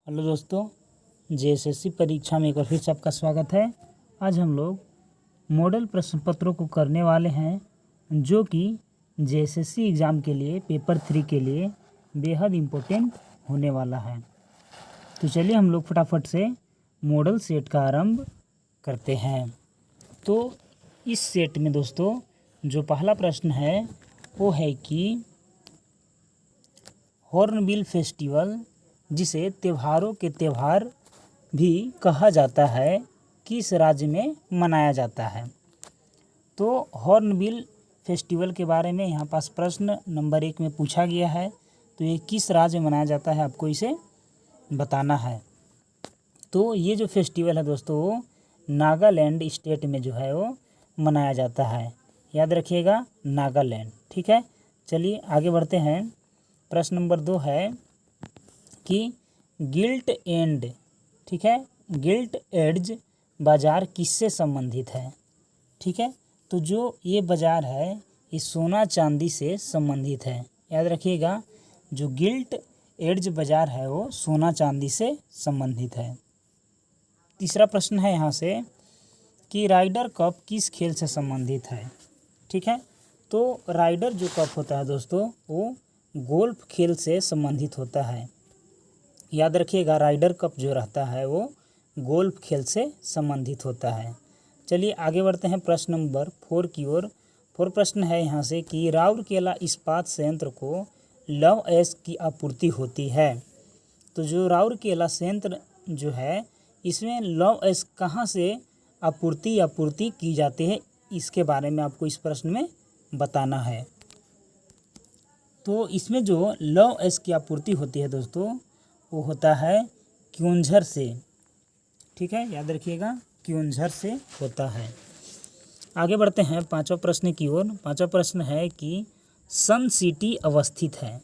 Hello दोस्तों, JSSC परीक्षा में एक बार फिर से आपका स्वागत है। आज हम लोग मॉडल प्रश्न पत्रों को करने वाले हैं जो कि जेएसएससी एग्ज़ाम के लिए पेपर 3 के लिए बेहद इम्पोर्टेंट होने वाला है। तो चलिए हम लोग फटाफट से मॉडल सेट का आरंभ करते हैं। तो इस सेट में दोस्तों जो पहला प्रश्न है वो है कि हॉर्नबिल फेस्टिवल, जिसे त्योहारों के त्यौहार भी कहा जाता है, किस राज्य में मनाया जाता है। तो हॉर्नबिल फेस्टिवल के बारे में यहाँ पास प्रश्न नंबर 1 में पूछा गया है। तो ये किस राज्य में मनाया जाता है आपको इसे बताना है। तो ये जो फेस्टिवल है दोस्तों वो नागालैंड स्टेट में जो है वो मनाया जाता है। याद रखिएगा, नागालैंड। ठीक है, चलिए आगे बढ़ते हैं। प्रश्न नंबर 2 है कि गिल्ट एंड, ठीक है, गिल्ट एड्ज बाज़ार किससे संबंधित है। ठीक है, तो जो ये बाज़ार है ये सोना चांदी से संबंधित है। याद रखिएगा, जो गिल्ट एड्ज बाज़ार है वो सोना चांदी से संबंधित है। तीसरा प्रश्न है यहाँ से कि राइडर कप किस खेल से संबंधित है। ठीक है, तो राइडर जो कप होता है दोस्तों वो गोल्फ खेल से संबंधित होता है। याद रखिएगा, राइडर कप जो रहता है वो गोल्फ खेल से संबंधित होता है। चलिए आगे बढ़ते हैं प्रश्न नंबर 4 की ओर। 4 प्रश्न है यहाँ से कि राउरकेला इस्पात संयंत्र को लव एस की आपूर्ति होती है। तो जो राउरकेला संयंत्र जो है इसमें लव एस कहाँ से आपूर्ति की जाती है, इसके बारे में आपको इस प्रश्न में बताना है। तो इसमें जो लव एस की आपूर्ति होती है दोस्तों वो होता है क्योंझर से। ठीक है, याद रखिएगा, क्योंझर से होता है। आगे बढ़ते हैं 5वां प्रश्न की ओर। 5वां प्रश्न है कि सन सिटी अवस्थित है।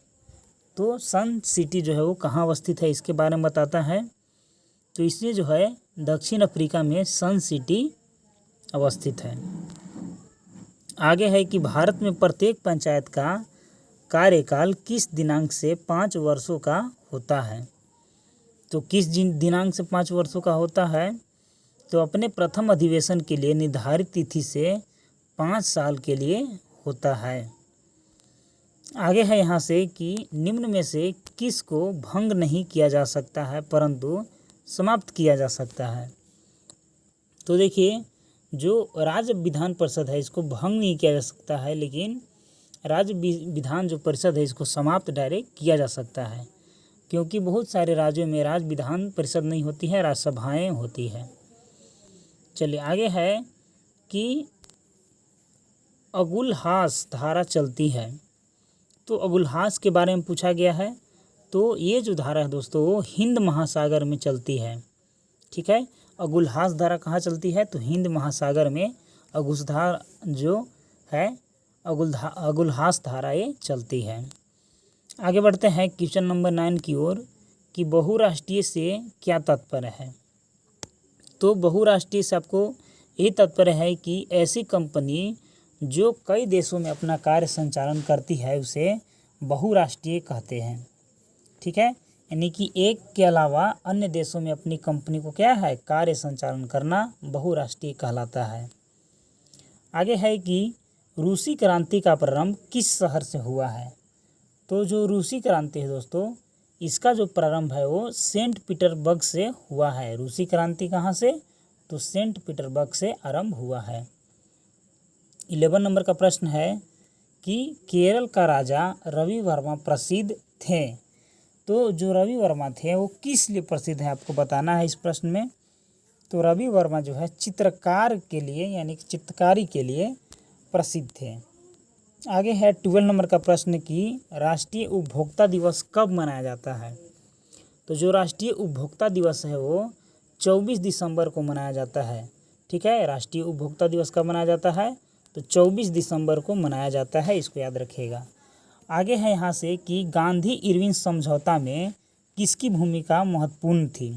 तो सन सिटी जो है वो कहाँ अवस्थित है इसके बारे में बताता है। तो इसमें जो है दक्षिण अफ्रीका में सन सिटी अवस्थित है। आगे है कि भारत में प्रत्येक पंचायत का कार्यकाल किस दिनांक से 5 वर्षों का होता है। तो किस दिनांक से 5 वर्षों का होता है, तो अपने प्रथम अधिवेशन के लिए निर्धारित तिथि से 5 साल के लिए होता है। आगे है यहाँ से कि निम्न में से किस को भंग नहीं किया जा सकता है परंतु समाप्त किया जा सकता है। तो देखिए, जो राज्य विधान परिषद है इसको भंग नहीं किया जा सकता है, लेकिन राज्य विधान जो परिषद है इसको समाप्त डायरेक्ट किया जा सकता है, क्योंकि बहुत सारे राज्यों में राज्य विधान परिषद नहीं होती है, राज्यसभाएं होती है। चलिए आगे है कि अगुलहास धारा चलती है। तो अगुलहास के बारे में पूछा गया है। तो ये जो धारा है दोस्तों वो हिंद महासागर में चलती है। ठीक है, अगुलहास धारा कहाँ चलती है, तो हिंद महासागर में अगुलहास जो है अगुलहास धारा ये चलती है। आगे बढ़ते हैं क्वेश्चन नंबर 9 की ओर कि बहुराष्ट्रीय से क्या तात्पर्य है। तो बहुराष्ट्रीय से आपको ये तात्पर्य है कि ऐसी कंपनी जो कई देशों में अपना कार्य संचालन करती है उसे बहुराष्ट्रीय कहते हैं। ठीक है, यानी कि एक के अलावा अन्य देशों में अपनी कंपनी को क्या है कार्य संचालन करना बहुराष्ट्रीय कहलाता है। आगे है कि रूसी क्रांति का प्रारंभ किस शहर से हुआ है। तो जो रूसी क्रांति है दोस्तों इसका जो प्रारंभ है वो सेंट पीटर्सबर्ग से हुआ है। रूसी क्रांति कहाँ से, तो सेंट पीटर्सबर्ग से आरंभ हुआ है। 11 नंबर का प्रश्न है कि केरल का राजा रवि वर्मा प्रसिद्ध थे। तो जो रवि वर्मा थे वो किस लिए प्रसिद्ध है आपको बताना है इस प्रश्न में। तो रवि वर्मा जो है चित्रकार के लिए यानी कि चित्रकारी के लिए प्रसिद्ध थे। आगे है 12 नंबर का प्रश्न कि राष्ट्रीय उपभोक्ता दिवस कब मनाया जाता है। तो जो राष्ट्रीय उपभोक्ता दिवस है वो 24 दिसंबर को मनाया जाता है। ठीक है, राष्ट्रीय उपभोक्ता दिवस कब मनाया जाता है, तो 24 दिसंबर को मनाया जाता है, इसको याद रखिएगा। आगे है यहाँ से कि गांधी इरविन समझौता में किसकी भूमिका महत्वपूर्ण थी।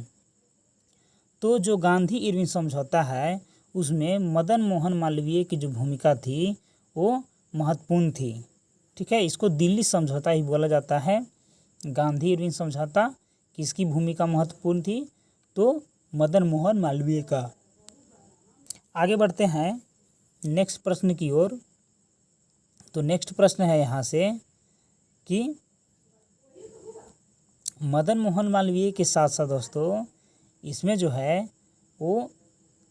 तो जो गांधी इरविन समझौता है उसमें मदन मोहन मालवीय की जो भूमिका थी वो महत्वपूर्ण थी। ठीक है, इसको दिल्ली समझौता ही बोला जाता है। गांधी इरविन समझौता किसकी भूमिका महत्वपूर्ण थी? तो मदन मोहन मालवीय का। आगे बढ़ते हैं नेक्स्ट प्रश्न की ओर। तो नेक्स्ट प्रश्न है यहाँ से कि मदन मोहन मालवीय के साथ साथ दोस्तों इसमें जो है वो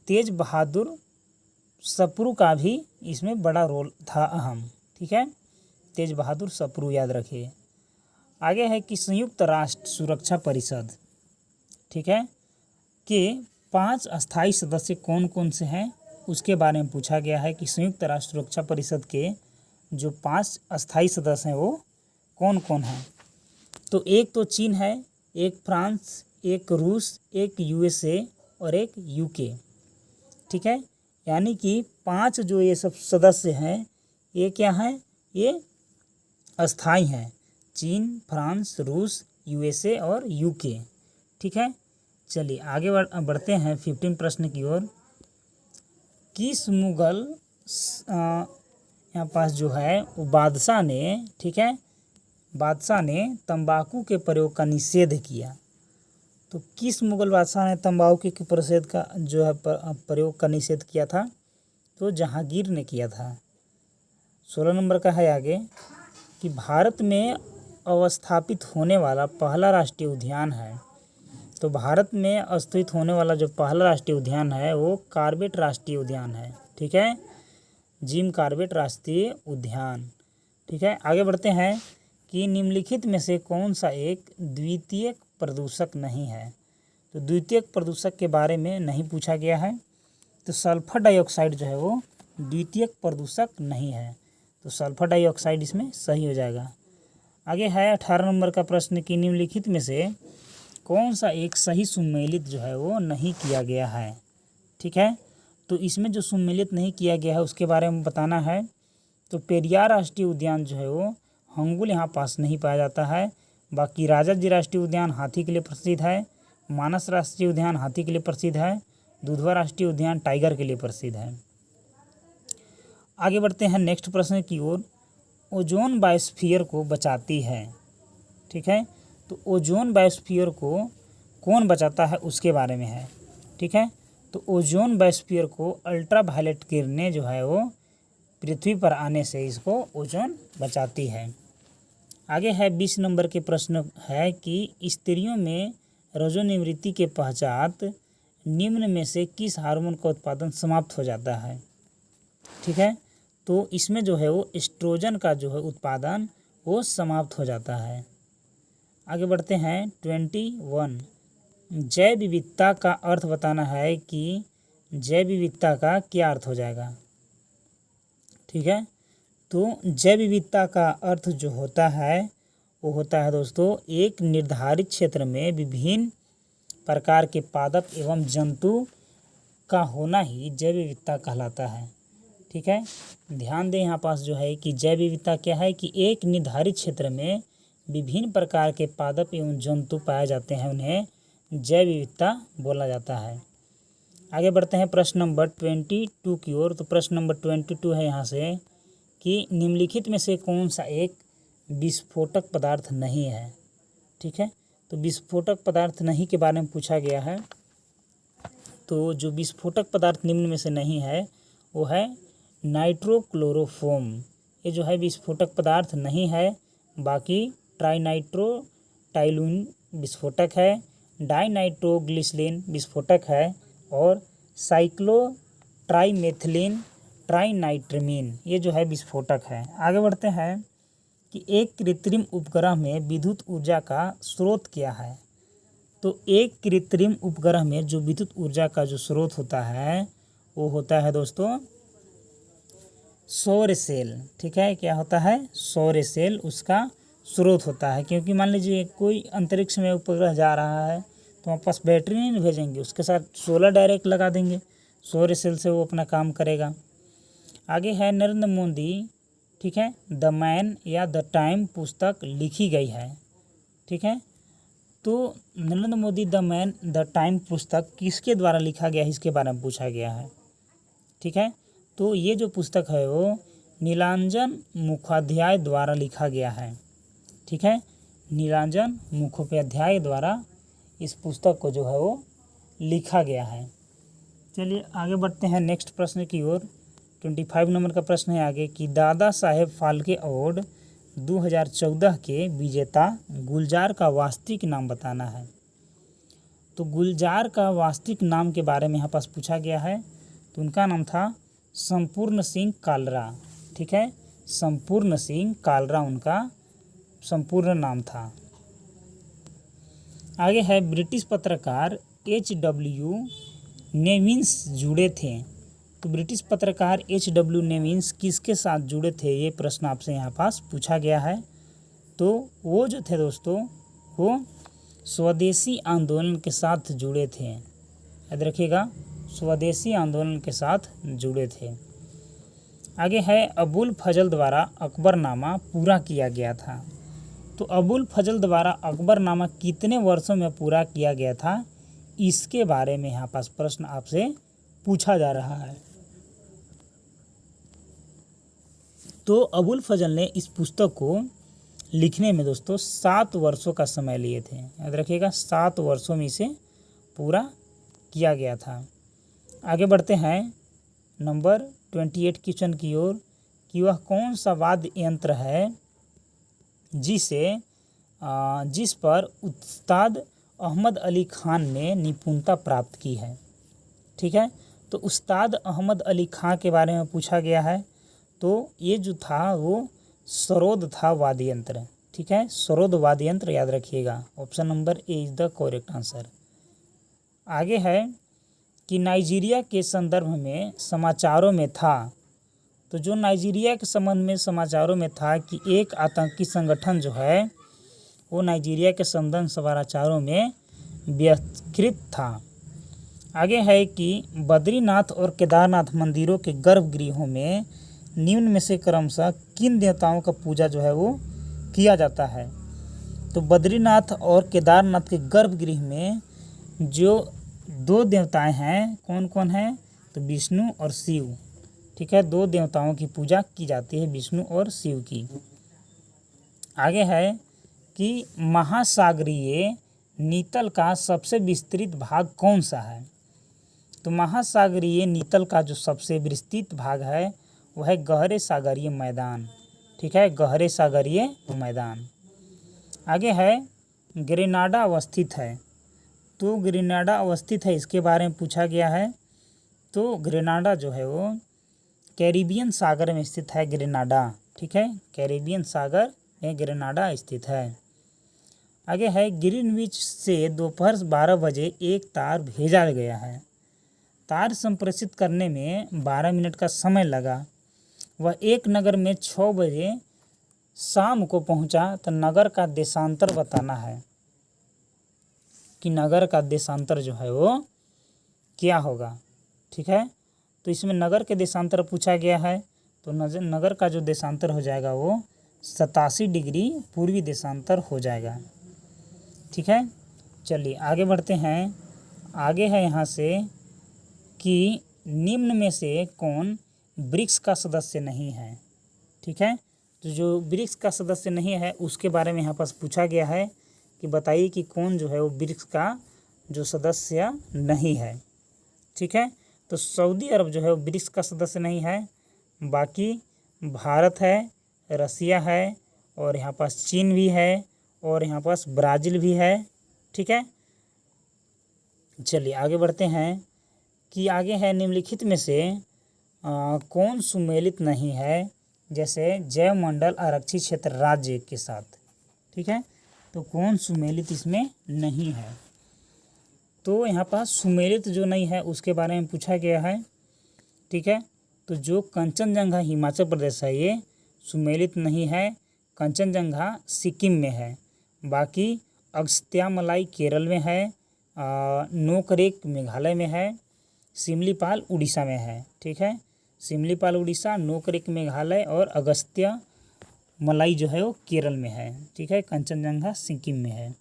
तेज बहादुर सप्रू का भी इसमें बड़ा रोल था, अहम। ठीक है, तेज बहादुर सप्रू याद रखिए। आगे है कि संयुक्त राष्ट्र सुरक्षा परिषद, ठीक है, के 5 अस्थायी सदस्य कौन कौन से हैं उसके बारे में पूछा गया है कि संयुक्त राष्ट्र सुरक्षा परिषद के जो 5 अस्थायी सदस्य हैं वो कौन कौन हैं। तो एक तो चीन है, एक फ्रांस, एक रूस, एक यूएसए और एक यूके। ठीक है, यानी कि 5 जो ये सब सदस्य हैं ये क्या हैं? ये अस्थायी हैं। चीन, फ्रांस, रूस, यूएसए और यूके। ठीक है, चलिए आगे बढ़ते हैं 15 प्रश्न की ओर। किस मुगल यहाँ पास जो है वो बादशाह ने, ठीक है, बादशाह ने तंबाकू के प्रयोग का निषेध किया? तो किस मुगल बादशाह ने तंबाकू के प्रयोग का जो है प्रयोग का निषेध किया था? तो जहांगीर ने किया था। 16 नंबर का है आगे कि भारत में अवस्थापित होने वाला पहला राष्ट्रीय उद्यान है। तो भारत में अस्तित्व होने वाला जो पहला राष्ट्रीय उद्यान है वो कॉर्बेट राष्ट्रीय उद्यान है। ठीक है, जिम कॉर्बेट राष्ट्रीय उद्यान। ठीक है, आगे बढ़ते हैं कि निम्नलिखित में से कौन सा एक द्वितीयक प्रदूषक नहीं है? तो द्वितीयक प्रदूषक के बारे में नहीं पूछा गया है। तो सल्फर डाइऑक्साइड जो है वो द्वितीयक प्रदूषक नहीं है, तो सल्फर डाइऑक्साइड इसमें सही हो जाएगा। आगे है 18 नंबर का प्रश्न कि निम्नलिखित में से कौन सा एक सही सुमेलित जो है वो नहीं किया गया है? ठीक है, तो इसमें जो सुमेलित नहीं किया गया है उसके बारे में बताना है। तो पेरियार राष्ट्रीय उद्यान जो है वो हंगुल यहाँ पास नहीं पाया जाता है। बाकी राजाजी राष्ट्रीय उद्यान हाथी के लिए प्रसिद्ध है, मानस राष्ट्रीय उद्यान हाथी के लिए प्रसिद्ध है, दुधवा राष्ट्रीय उद्यान टाइगर के लिए प्रसिद्ध है। आगे बढ़ते हैं नेक्स्ट प्रश्न की ओर। ओजोन बायोस्फीयर को बचाती है। ठीक है, तो ओजोन बायोस्फीयर को कौन बचाता है उसके बारे में है। ठीक है, तो ओजोन बायोस्फीयर को अल्ट्रावायलेट किरणें जो है वो पृथ्वी पर आने से इसको ओजोन बचाती है। आगे है 20 नंबर के प्रश्न है कि स्त्रियों में रजोनिवृत्ति के पश्चात निम्न में से किस हार्मोन का उत्पादन समाप्त हो जाता है? ठीक है, तो इसमें जो है वो एस्ट्रोजन का जो है उत्पादन वो समाप्त हो जाता है। आगे बढ़ते हैं 21। जैव विविधता का अर्थ बताना है कि जैव विविधता का क्या अर्थ हो जाएगा? ठीक है, तो जैव विविधता का अर्थ जो होता है वो होता है दोस्तों एक निर्धारित क्षेत्र में विभिन्न प्रकार के पादप एवं जंतु का होना ही जैव विविधता कहलाता है। ठीक है, ध्यान दें यहाँ पास जो है कि जैव विविधता क्या है कि एक निर्धारित क्षेत्र में विभिन्न प्रकार के पादप एवं जंतु पाए जाते हैं, उन्हें जैव विविधता बोला जाता है। आगे बढ़ते हैं प्रश्न नंबर 22 की ओर। तो प्रश्न नंबर 22 है यहाँ से कि निम्नलिखित में से कौन सा एक विस्फोटक पदार्थ नहीं है? ठीक है, तो विस्फोटक पदार्थ नहीं के बारे में पूछा गया है। तो जो विस्फोटक पदार्थ निम्न में से नहीं है वो है नाइट्रोक्लोरोफोम। ये जो है विस्फोटक पदार्थ नहीं है। बाकी ट्राइनाइट्रोटाइलुइन विस्फोटक है, डाइनाइट्रोग्लिसरीन विस्फोटक है और साइक्लोट्राइमेथिलीन ट्राइनाइट्रामीन ये जो है विस्फोटक है। आगे बढ़ते हैं कि एक कृत्रिम उपग्रह में विद्युत ऊर्जा का स्रोत क्या है? तो एक कृत्रिम उपग्रह में जो विद्युत ऊर्जा का जो स्रोत होता है वो होता है दोस्तों सौर सेल। ठीक है, क्या होता है? सौर सेल उसका स्रोत होता है। क्योंकि मान लीजिए कोई अंतरिक्ष में उपग्रह जा रहा है तो वहाँ पास बैटरी नहीं भेजेंगे, उसके साथ सोलर डायरेक्ट लगा देंगे, सौर सेल से वो अपना काम करेगा। आगे है नरेंद्र मोदी, ठीक है, द मैन या द टाइम पुस्तक लिखी गई है। ठीक है, तो Narendra Modi the man the time पुस्तक किसके द्वारा लिखा गया है इसके बारे में पूछा गया है। ठीक है, तो ये जो पुस्तक है वो नीलांजन मुखोपाध्याय द्वारा लिखा गया है। ठीक है, नीलांजन मुखोपाध्याय द्वारा इस पुस्तक को जो है वो लिखा गया है। चलिए आगे बढ़ते हैं नेक्स्ट प्रश्न की ओर। 25 नंबर का प्रश्न है आगे कि दादा साहेब फाल्के अवार्ड 2014 के विजेता गुलजार का वास्तविक नाम बताना है। तो गुलजार का वास्तविक नाम के बारे में यहाँ पास पूछा गया है। तो उनका नाम था संपूर्ण सिंह कालरा। ठीक है, संपूर्ण सिंह कालरा उनका संपूर्ण नाम था। आगे है ब्रिटिश पत्रकार H.W. नेविन्स जुड़े थे। तो ब्रिटिश पत्रकार H.W. नेविन्स किसके साथ जुड़े थे, ये प्रश्न आपसे यहाँ पास पूछा गया है। तो वो जो थे दोस्तों वो स्वदेशी आंदोलन के साथ जुड़े थे। याद रखिएगा, स्वदेशी आंदोलन के साथ जुड़े थे। आगे है अबुल फजल द्वारा अकबरनामा पूरा किया गया था। तो अबुल फजल द्वारा अकबरनामा कितने वर्षों में पूरा किया गया था, इसके बारे में यहाँ पास प्रश्न आपसे पूछा जा रहा है। तो अबुल फजल ने इस पुस्तक को लिखने में दोस्तों 7 वर्षों का समय लिए थे। याद रखिएगा, 7 वर्षों में इसे पूरा किया गया था। आगे बढ़ते हैं नंबर 28 क्वेश्चन की ओर कि वह कौन सा वाद्य यंत्र है जिस पर उस्ताद अहमद अली खान ने निपुणता प्राप्त की है। ठीक है, तो उस्ताद अहमद अली खान के बारे में पूछा गया है। तो ये जो था वो सरोद था वाद्य यंत्र। ठीक है, सरोद वाद्य यंत्र याद रखिएगा। Option number A is the correct answer. आगे है कि नाइजीरिया के संदर्भ में समाचारों में था। तो जो नाइजीरिया के संबंध में समाचारों में था कि एक आतंकी संगठन जो है वो नाइजीरिया के संबंध समाचारों में व्यक्तिकृत था। आगे है कि बद्रीनाथ और केदारनाथ मंदिरों के गर्भगृहों में निम्न में से क्रमशः किन देवताओं का पूजा जो है वो किया जाता है। तो बद्रीनाथ और केदारनाथ के गर्भगृह में जो 2 देवताएं हैं, कौन कौन हैं, तो विष्णु और शिव। ठीक है, 2 देवताओं की पूजा की जाती है, विष्णु और शिव की। आगे है कि महासागरीय नीतल का सबसे विस्तृत भाग कौन सा है। तो महासागरीय नीतल का जो सबसे विस्तृत भाग है वह है गहरे सागरीय मैदान। ठीक है, गहरे सागरीय मैदान। आगे है ग्रेनाडा अवस्थित है। तो ग्रेनाडा अवस्थित है, इसके बारे में पूछा गया है। तो ग्रेनाडा जो है वो कैरिबियन सागर में स्थित है, ग्रेनाडा। ठीक है, कैरिबियन सागर में ग्रेनाडा स्थित है। आगे है ग्रीनविच से दोपहर 12 बजे एक तार भेजा गया है। तार संप्रेषित करने में 12 मिनट का समय लगा। वह एक नगर में 6 बजे शाम को पहुंचा। तो नगर का देशांतर बताना है कि नगर का देशांतर जो है वो क्या होगा। ठीक है, तो इसमें नगर के देशांतर पूछा गया है। तो नगर का जो देशांतर हो जाएगा वो 87 डिग्री पूर्वी देशांतर हो जाएगा। ठीक है, चलिए आगे बढ़ते हैं। आगे है यहाँ से कि निम्न में से कौन ब्रिक्स का सदस्य नहीं है। ठीक है, तो जो ब्रिक्स का सदस्य नहीं है उसके बारे में यहाँ पास पूछा गया है कि बताइए कि कौन जो है वो ब्रिक्स का जो सदस्य नहीं है। ठीक है, तो सऊदी अरब जो है वो ब्रिक्स का सदस्य नहीं है। बाकी भारत है, रसिया है, और यहाँ पास चीन भी है, और यहाँ पास ब्राज़ील भी है। ठीक है, चलिए आगे बढ़ते हैं कि आगे है निम्नलिखित में से कौन सुमेलित नहीं है, जैसे जैव मंडल आरक्षित क्षेत्र राज्य के साथ। ठीक है, तो कौन सुमेलित इसमें नहीं है। तो यहाँ पास सुमेलित जो नहीं है उसके बारे में पूछा गया है। ठीक है, तो जो कंचनजंगा हिमाचल प्रदेश है ये सुमेलित नहीं है। कंचनजंगा सिक्किम में है। बाकी अगस्त्यामलाई केरल में है, नोकरेक मेघालय में है, सिमलीपाल उड़ीसा में है। ठीक है, सिमलीपाल उड़ीसा, नोकरेक मेघालय और अगस्त्यामलाई जो है वो केरल में है। ठीक है, कंचनजंगा सिक्किम में है।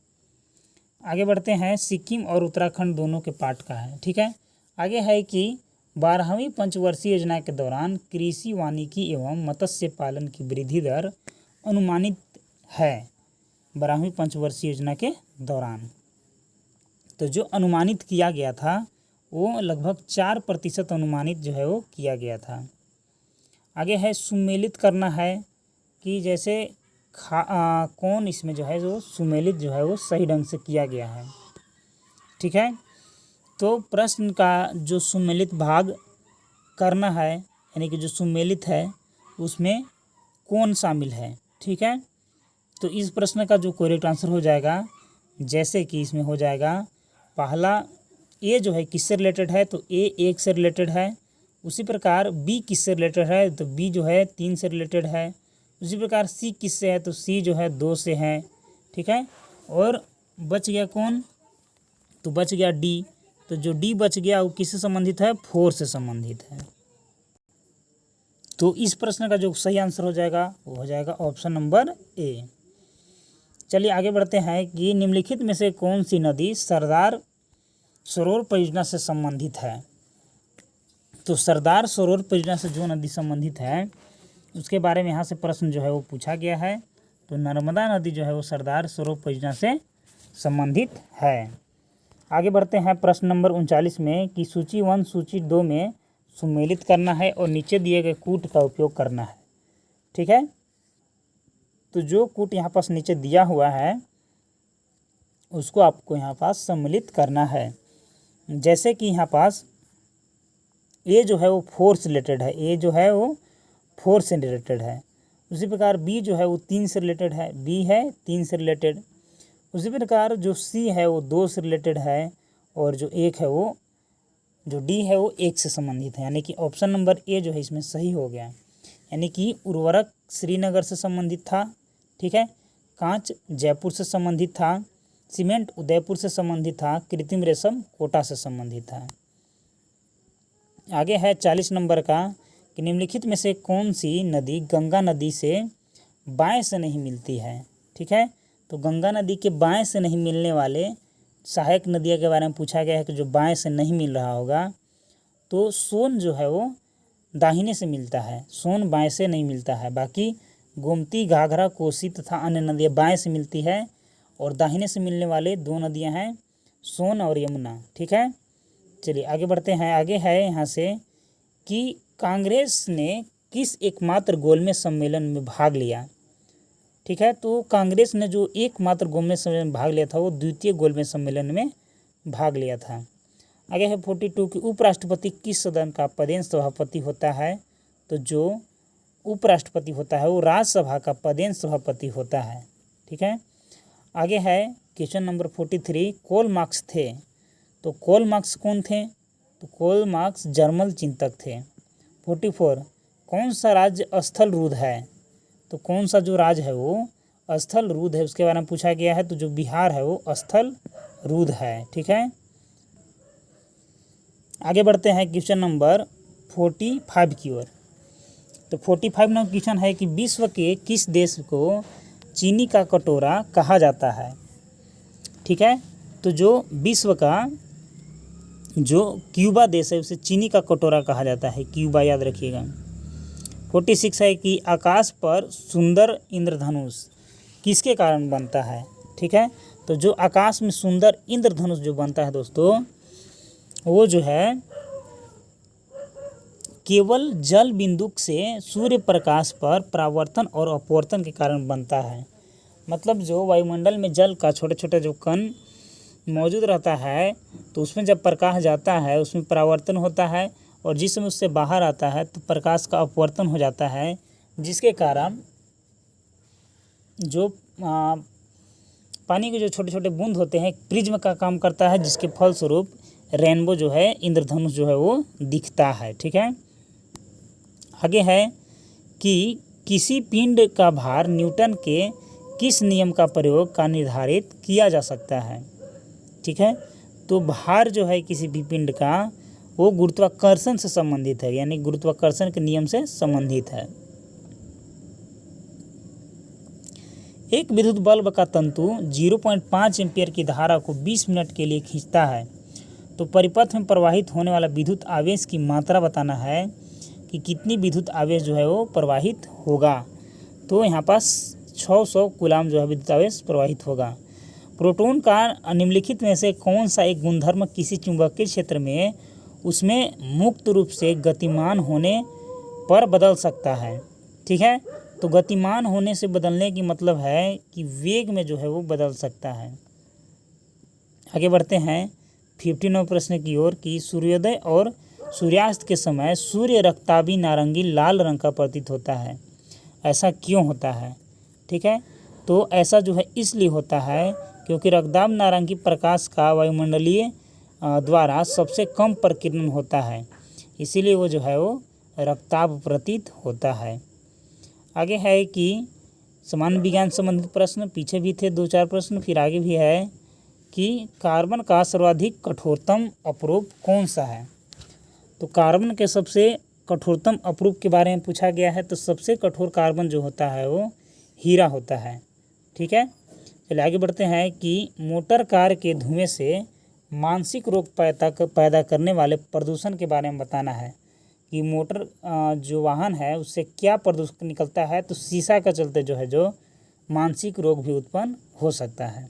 आगे बढ़ते हैं, सिक्किम और उत्तराखंड दोनों के पार्ट का है। ठीक है, आगे है कि 12वीं पंचवर्षीय योजना के दौरान कृषि वानिकी एवं मत्स्य पालन की वृद्धि दर अनुमानित है। 12वीं पंचवर्षीय योजना के दौरान तो जो अनुमानित किया गया था वो लगभग 4% अनुमानित जो है वो किया गया था। आगे है सुमेलित करना है कि जैसे कौन इसमें जो है जो सुमेलित जो है वो सही ढंग से किया गया है। ठीक है, तो प्रश्न का जो सुमेलित भाग करना है यानी कि जो सुमेलित है उसमें कौन शामिल है। ठीक है, तो इस प्रश्न का जो करेक्ट आंसर हो जाएगा, जैसे कि इसमें हो जाएगा पहला ए जो है किससे रिलेटेड है, तो ए 1 से रिलेटेड है। उसी प्रकार बी किससे रिलेटेड है, तो बी जो है 3 से रिलेटेड है। उसी प्रकार सी किससे है, तो सी जो है 2 से है। ठीक है, और बच गया कौन, तो बच गया डी। तो जो डी बच गया वो किससे संबंधित है, 4 से संबंधित है। तो इस प्रश्न का जो सही आंसर हो जाएगा वो हो जाएगा ऑप्शन नंबर ए। चलिए आगे बढ़ते हैं कि निम्नलिखित में से कौन सी नदी सरदार सरोवर परियोजना से संबंधित है। तो सरदार सरोवर परियोजना से जो नदी संबंधित है उसके बारे में यहाँ से प्रश्न जो है वो पूछा गया है। तो नर्मदा नदी जो है वो सरदार सरोवर परियोजना से संबंधित है। आगे बढ़ते हैं प्रश्न नंबर 39 में कि सूची 1 सूची 2 में सुमेलित करना है और नीचे दिए गए कूट का उपयोग करना है। ठीक है, तो जो कूट यहाँ पास नीचे दिया हुआ है उसको आपको यहाँ पास सम्मिलित करना है। जैसे कि यहाँ पास ए जो है वो 4 से रिलेटेड है, ए जो है वो 4 से रिलेटेड है। उसी प्रकार बी जो है वो 3 से रिलेटेड है, बी है 3 से रिलेटेड। उसी प्रकार जो सी है वो 2 से रिलेटेड है और जो एक है वो जो डी है वो 1 से संबंधित है। यानी कि ऑप्शन नंबर ए जो है इसमें सही हो गया। यानी कि उर्वरक श्रीनगर से संबंधित था। ठीक है, कांच जयपुर से संबंधित था, सीमेंट उदयपुर से संबंधित था, कृत्रिम रेशम कोटा से संबंधित था। आगे है 40 नंबर का कि निम्नलिखित में से कौन सी नदी गंगा नदी से बाएं से नहीं मिलती है। ठीक है, तो गंगा नदी के बाएं से नहीं मिलने वाले सहायक नदियों के बारे में पूछा गया है कि जो बाएं से नहीं मिल रहा होगा, तो सोन जो है वो दाहिने से मिलता है, सोन बाएं से नहीं मिलता है। बाकी गोमती, घाघरा, कोसी तथा अन्य नदियाँ बाएं से मिलती है और दाहिने से मिलने वाले 2 नदियाँ हैं सोन और यमुना। ठीक है, चलिए आगे बढ़ते हैं। आगे है यहाँ से कि कांग्रेस ने किस एकमात्र गोलमेज सम्मेलन में भाग लिया। ठीक है, तो कांग्रेस ने जो एकमात्र गोलमेज सम्मेलन में भाग लिया था वो द्वितीय गोलमेज सम्मेलन में भाग लिया था। आगे है 42 कि उपराष्ट्रपति किस सदन का पदेन सभापति होता है। तो जो उपराष्ट्रपति होता है वो राज्यसभा का पदेन सभापति होता है। ठीक है, आगे है क्वेश्चन नंबर 43 कोल मार्क्स थे। तो कोल मार्क्स कौन थे, तो कोल मार्क्स जर्मन चिंतक थे। 44 कौन सा राज्य स्थल रूढ़ है। तो कौन सा जो राज्य है वो स्थल रूढ़ है उसके बारे में पूछा गया है। तो जो बिहार है वो स्थल रूढ़ है। ठीक है, आगे बढ़ते हैं क्वेश्चन नंबर 45 की ओर। तो 45 नंबर क्वेश्चन है कि विश्व के किस देश को चीनी का कटोरा कहा जाता है। ठीक है, तो जो विश्व का जो क्यूबा देश है उसे चीनी का कटोरा कहा जाता है, क्यूबा याद रखिएगा। 46 है कि आकाश पर सुंदर इंद्रधनुष किसके कारण बनता है। ठीक है, तो जो आकाश में सुंदर इंद्रधनुष जो बनता है दोस्तों वो जो है केवल जल बिंदु से सूर्य प्रकाश पर परावर्तन और अपवर्तन के कारण बनता है। मतलब जो वायुमंडल में जल का छोटे छोटे जो कण मौजूद रहता है तो उसमें जब प्रकाश जाता है उसमें परावर्तन होता है और जिस समय उससे बाहर आता है तो प्रकाश का अपवर्तन हो जाता है, जिसके कारण जो पानी के जो छोटे छोटे बूंद होते हैं प्रिज्म का काम करता है, जिसके फलस्वरूप रेनबो जो है इंद्रधनुष जो है वो दिखता है। ठीक है, आगे है कि किसी पिंड का भार न्यूटन के किस नियम का प्रयोग का निर्धारित किया जा सकता है। ठीक है, तो भार जो है किसी भी पिंड का वो गुरुत्वाकर्षण से संबंधित है, यानी गुरुत्वाकर्षण के नियम से संबंधित है। एक विद्युत बल्ब का तंतु 0.5 एम्पीयर की धारा को 20 मिनट के लिए खींचता है, तो परिपथ में प्रवाहित होने वाला विद्युत आवेश की मात्रा बताना है कि कितनी विद्युत आवेश जो है वो प्रवाहित होगा। तो यहाँ पास 600 कूलाम जो है विद्युत आवेश प्रवाहित होगा। प्रोटॉन का निम्नलिखित में से कौन सा एक गुणधर्म किसी चुंबकीय क्षेत्र में उसमें मुक्त रूप से गतिमान होने पर बदल सकता है। ठीक है, तो गतिमान होने से बदलने की मतलब है कि वेग में जो है वो बदल सकता है। आगे बढ़ते हैं 59 प्रश्न की ओर कि सूर्योदय और सूर्यास्त के समय सूर्य रक्ताभी नारंगी लाल रंग का प्रतीत होता है, ऐसा क्यों होता है? ठीक है, तो ऐसा जो है इसलिए होता है क्योंकि रक्तदाब नारंगी प्रकाश का वायुमंडलीय द्वारा सबसे कम प्रकीर्णन होता है, इसीलिए वो जो है वो रक्ताभ प्रतीत होता है। आगे है कि सामान्य विज्ञान संबंधित प्रश्न, पीछे भी थे 2-4 प्रश्न, फिर आगे भी है कि कार्बन का सर्वाधिक कठोरतम अपरूप कौन सा है? तो कार्बन के सबसे कठोरतम अपरूप के बारे में पूछा गया है। तो सबसे कठोर कार्बन जो होता है वो हीरा होता है। ठीक है, चलिए आगे बढ़ते हैं कि मोटर कार के धुएं से मानसिक रोग पैदा करने वाले प्रदूषण के बारे में बताना है कि मोटर जो वाहन है उससे क्या प्रदूषण निकलता है। तो शीशा का चलते जो है जो मानसिक रोग भी उत्पन्न हो सकता है।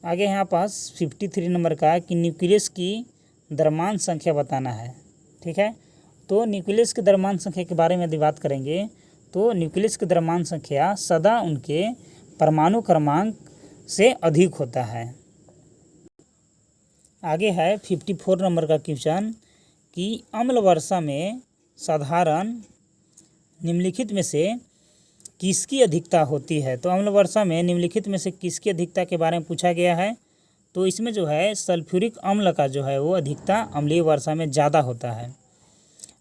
आगे यहाँ पास 53 नंबर का कि न्यूक्लियस की द्रव्यमान संख्या बताना है। ठीक है, तो न्यूक्लियस की द्रव्यमान संख्या के बारे में यदि बात करेंगे तो न्यूक्लियस की द्रव्यमान संख्या सदा उनके परमाणु क्रमांक से अधिक होता है। आगे है 54 नंबर का क्वेश्चन कि अम्ल वर्षा में साधारण निम्नलिखित में से किसकी अधिकता होती है? तो अम्ल वर्षा में निम्नलिखित में से किसकी अधिकता के बारे में पूछा गया है। तो इसमें जो है सल्फ्यूरिक अम्ल का जो है वो अधिकता अम्लीय वर्षा में ज़्यादा होता है।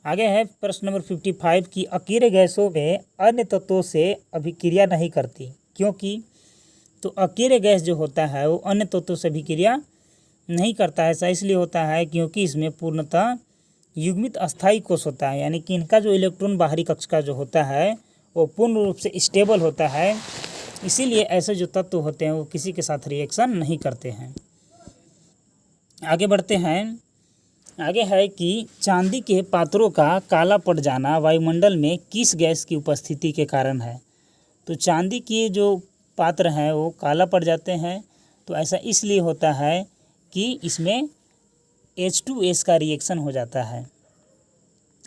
आगे है प्रश्न नंबर 55 कि अकीय गैसों में अन्य तत्वों से अभिक्रिया नहीं करती, क्योंकि? तो अकीय गैस जो होता है वो अन्य तत्वों से अभिक्रिया नहीं करता है। ऐसा इसलिए होता है क्योंकि इसमें पूर्णतः युग्मित अस्थायी कोश होता है, यानी कि इनका जो इलेक्ट्रॉन बाहरी कक्ष का जो होता है वो पूर्ण रूप से स्टेबल होता है, इसीलिए ऐसे जो तत्व होते हैं वो किसी के साथ रिएक्शन नहीं करते हैं। आगे बढ़ते हैं। आगे है कि चांदी के पात्रों का काला पड़ जाना वायुमंडल में किस गैस की उपस्थिति के कारण है? तो चांदी के जो पात्र हैं वो काला पड़ जाते हैं, तो ऐसा इसलिए होता है कि इसमें H2S का रिएक्शन हो जाता है।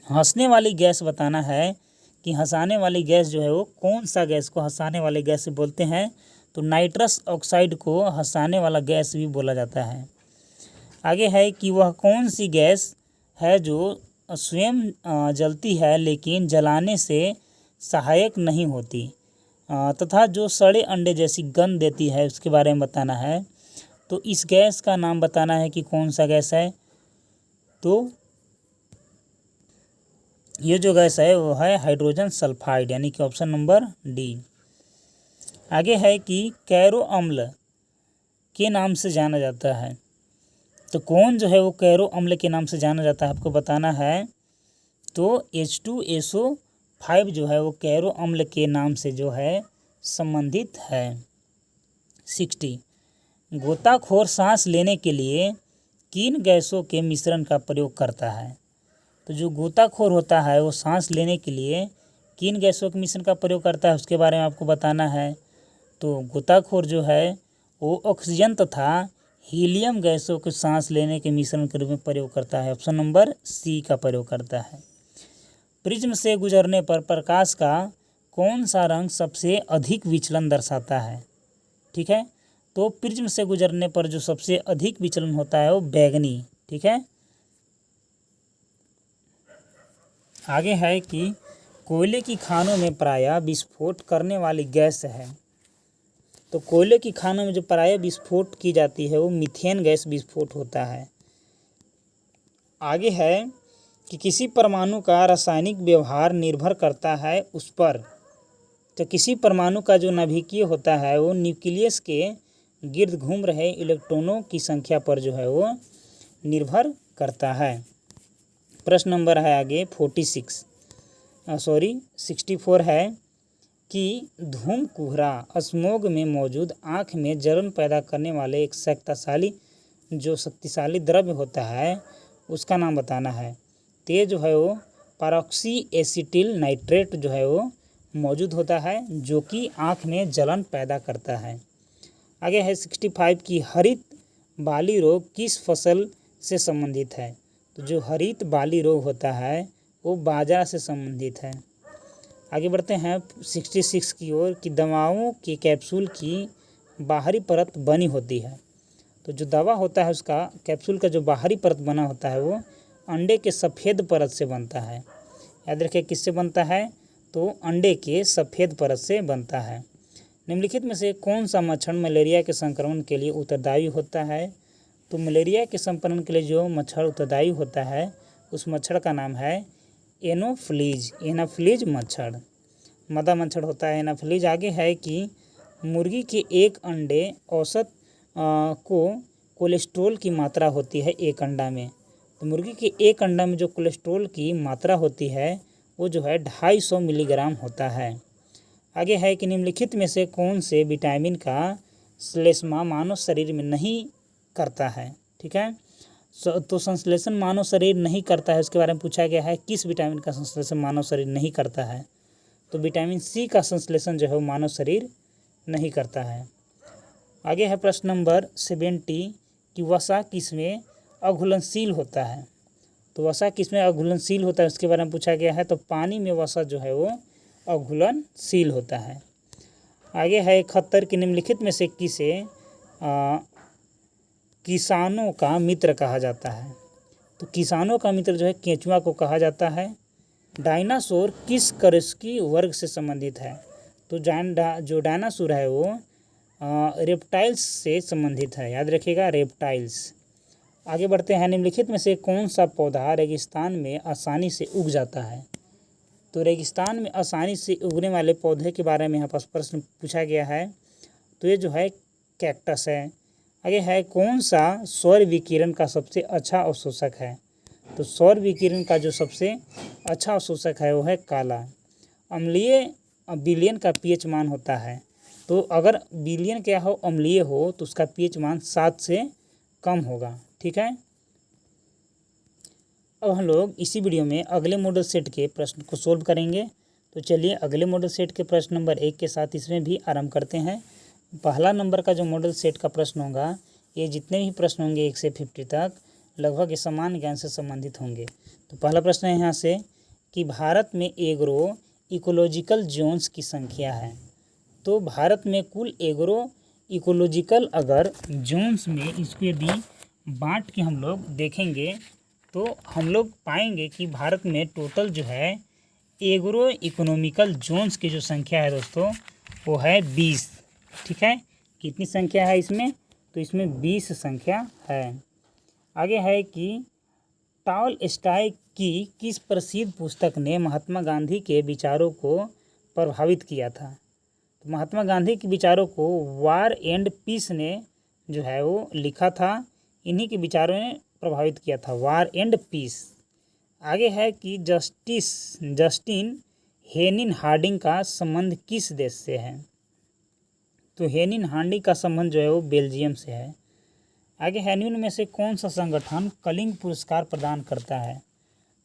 हंसने वाली गैस बताना है कि हंसाने वाली गैस जो है वो कौन सा गैस को हंसाने वाली गैस से बोलते हैं। तो नाइट्रस ऑक्साइड को हंसाने वाला गैस भी बोला जाता है। आगे है कि वह कौन सी गैस है जो स्वयं जलती है लेकिन जलाने से सहायक नहीं होती तथा जो सड़े अंडे जैसी गंध देती है, उसके बारे में बताना है। तो इस गैस का नाम बताना है कि कौन सा गैस है। तो ये जो गैस है वो है हाइड्रोजन सल्फाइड, यानी कि ऑप्शन नंबर डी। आगे है कि कैरो अम्ल के नाम से जाना जाता है। तो कौन जो है वो कैरो अम्ल के नाम से जाना जाता है, आपको बताना है। तो H2SO5 जो है वो कैरो अम्ल के नाम से जो है संबंधित है। 60 गोताखोर सांस लेने के लिए किन गैसों के मिश्रण का प्रयोग करता है? तो जो गोताखोर होता है वो सांस लेने के लिए किन गैसों के मिश्रण का प्रयोग करता है, उसके बारे में आपको बताना है। तो गोताखोर जो है वो ऑक्सीजन तथा हीलियम गैसों के सांस लेने के मिश्रण के रूप में प्रयोग करता है। ऑप्शन नंबर सी का प्रयोग करता है। प्रिज्म से गुजरने पर प्रकाश का कौन सा रंग सबसे अधिक विचलन दर्शाता है? ठीक है, तो प्रिज्म से गुजरने पर जो सबसे अधिक विचलन होता है वो बैंगनी। ठीक है, आगे है कि कोयले की खानों में प्रायः विस्फोट करने वाली गैस है। तो कोयले की खानों में जो प्रायः विस्फोट की जाती है वो मीथेन गैस विस्फोट होता है। आगे है कि किसी परमाणु का रासायनिक व्यवहार निर्भर करता है उस पर। तो किसी परमाणु का जो नाभिकीय होता है वो न्यूक्लियस के गिर्द घूम रहे इलेक्ट्रॉनों की संख्या पर जो है वो निर्भर करता है। प्रश्न नंबर है आगे 64 है कि धूम कुहरा स्मोग में मौजूद आँख में जलन पैदा करने वाले एक शक्तिशाली द्रव्य होता है, उसका नाम बताना है। तो ये जो है वो पैरोक्सी एसिटिल नाइट्रेट जो है वो मौजूद होता है, जो कि आँख में जलन पैदा करता है। आगे है 65 की हरित बाली रोग किस फसल से संबंधित है। तो जो हरित बाली रोग होता है वो बाजरा से संबंधित है। आगे बढ़ते हैं 66 की ओर कि दवाओं के कैप्सूल की बाहरी परत बनी होती है। तो जो दवा होता है उसका कैप्सूल का जो बाहरी परत बना होता है वो अंडे के सफ़ेद परत से बनता है। याद रखिए किससे बनता है, तो अंडे के सफ़ेद परत से बनता है। निम्नलिखित में से कौन सा मच्छर मलेरिया के संक्रमण के लिए उत्तरदायी होता है। तो मलेरिया के संक्रमण के लिए जो मच्छर उत्तरदायी होता है उस मच्छर का नाम है एनाफ्लीज मच्छर। मदा मच्छर होता है एनाफ्लीज। आगे है कि मुर्गी के एक अंडे औसत को कोलेस्ट्रॉल की मात्रा होती है एक अंडा में। तो मुर्गी के एक अंडा में जो कोलेस्ट्रॉल की मात्रा होती है वो जो है 250 मिलीग्राम होता है। आगे है कि निम्नलिखित में से कौन से विटामिन का श्लेष्मा मानव शरीर में नहीं करता है। ठीक है, तो संश्लेषण मानव शरीर नहीं करता है, उसके बारे में पूछा गया है किस विटामिन का संश्लेषण मानव शरीर नहीं करता है। तो विटामिन सी का संश्लेषण जो है वो मानव शरीर नहीं करता है। आगे है प्रश्न नंबर 70 कि वसा किसमें अघुलनशील होता है। तो वसा किसमें अघुलनशील होता है उसके बारे में पूछा गया है। तो पानी में वसा जो है वो अघुलनशील होता है। आगे है 71 कि निम्नलिखित में से किसे किसानों का मित्र कहा जाता है। तो किसानों का मित्र जो है केंचुआ को कहा जाता है। डायनासोर किस करेस्की वर्ग से संबंधित है। तो जो डायनासोर है वो रेप्टाइल्स से संबंधित है। याद रखिएगा रेप्टाइल्स। आगे बढ़ते हैं निम्नलिखित में से कौन सा पौधा रेगिस्तान में आसानी से उग जाता है। तो रेगिस्तान में आसानी से उगने वाले पौधे के बारे में यहाँ पर प्रश्न पूछा गया है। तो ये जो है कैक्टस है। आगे है कौन सा सौर विकिरण का सबसे अच्छा अवशोषक है। तो सौर विकिरण का जो सबसे अच्छा अवशोषक है वो है काला। अम्लीय विलयन का पीएच मान होता है। तो अगर विलयन क्या हो अम्लीय हो तो उसका पीएच मान 7 से कम होगा। ठीक है, अब हम लोग इसी वीडियो में अगले मॉडल सेट के प्रश्न को सोल्व करेंगे। तो चलिए अगले मॉडल सेट के प्रश्न नंबर 1 के साथ इसमें भी आरंभ करते हैं। पहला नंबर का जो मॉडल सेट का प्रश्न होगा ये जितने भी प्रश्न होंगे 1 से 50 तक लगभग समान ज्ञान से संबंधित होंगे। तो पहला प्रश्न है यहाँ से कि भारत में एग्रो इकोलॉजिकल जोन्स की संख्या है। तो भारत में कुल एग्रो इकोलॉजिकल अगर जोन्स में इसको यदि बांट के हम लोग देखेंगे तो हम लोग पाएंगे कि भारत में टोटल जो है एग्रो इकोनॉमिकल जोन्स की जो संख्या है दोस्तों वो है 20। ठीक है, कितनी संख्या है इसमें, तो इसमें 20 संख्या है। आगे है कि टॉलस्टॉय की किस प्रसिद्ध पुस्तक ने महात्मा गांधी के विचारों को प्रभावित किया था। तो महात्मा गांधी के विचारों को वार एंड पीस ने जो है वो लिखा था। इन्हीं के विचारों ने प्रभावित किया था, वार एंड पीस। आगे है कि जस्टिन हेनिन हार्डिंग का संबंध किस देश से है। तो हेनिन हार्डिंग का संबंध जो है वो बेल्जियम से है। आगे है निम्न में से कौन सा संगठन कलिंग पुरस्कार प्रदान करता है।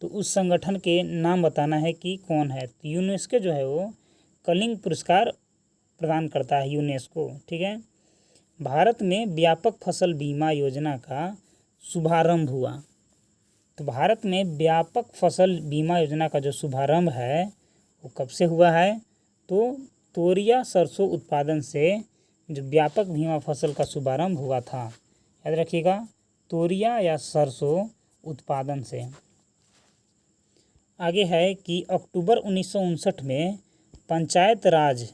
तो उस संगठन के नाम बताना है कि कौन है। तो यूनेस्को जो है वो कलिंग पुरस्कार प्रदान करता है, यूनेस्को। ठीक है, भारत में व्यापक फसल बीमा योजना का शुभारंभ हुआ। तो भारत में व्यापक फसल बीमा योजना का जो शुभारंभ है वो कब से हुआ है। तो तोरिया सरसों उत्पादन से जो व्यापक बीमा फसल का शुभारंभ हुआ था। याद रखिएगा तोरिया या सरसों उत्पादन से। आगे है कि अक्टूबर 1959 में पंचायत राज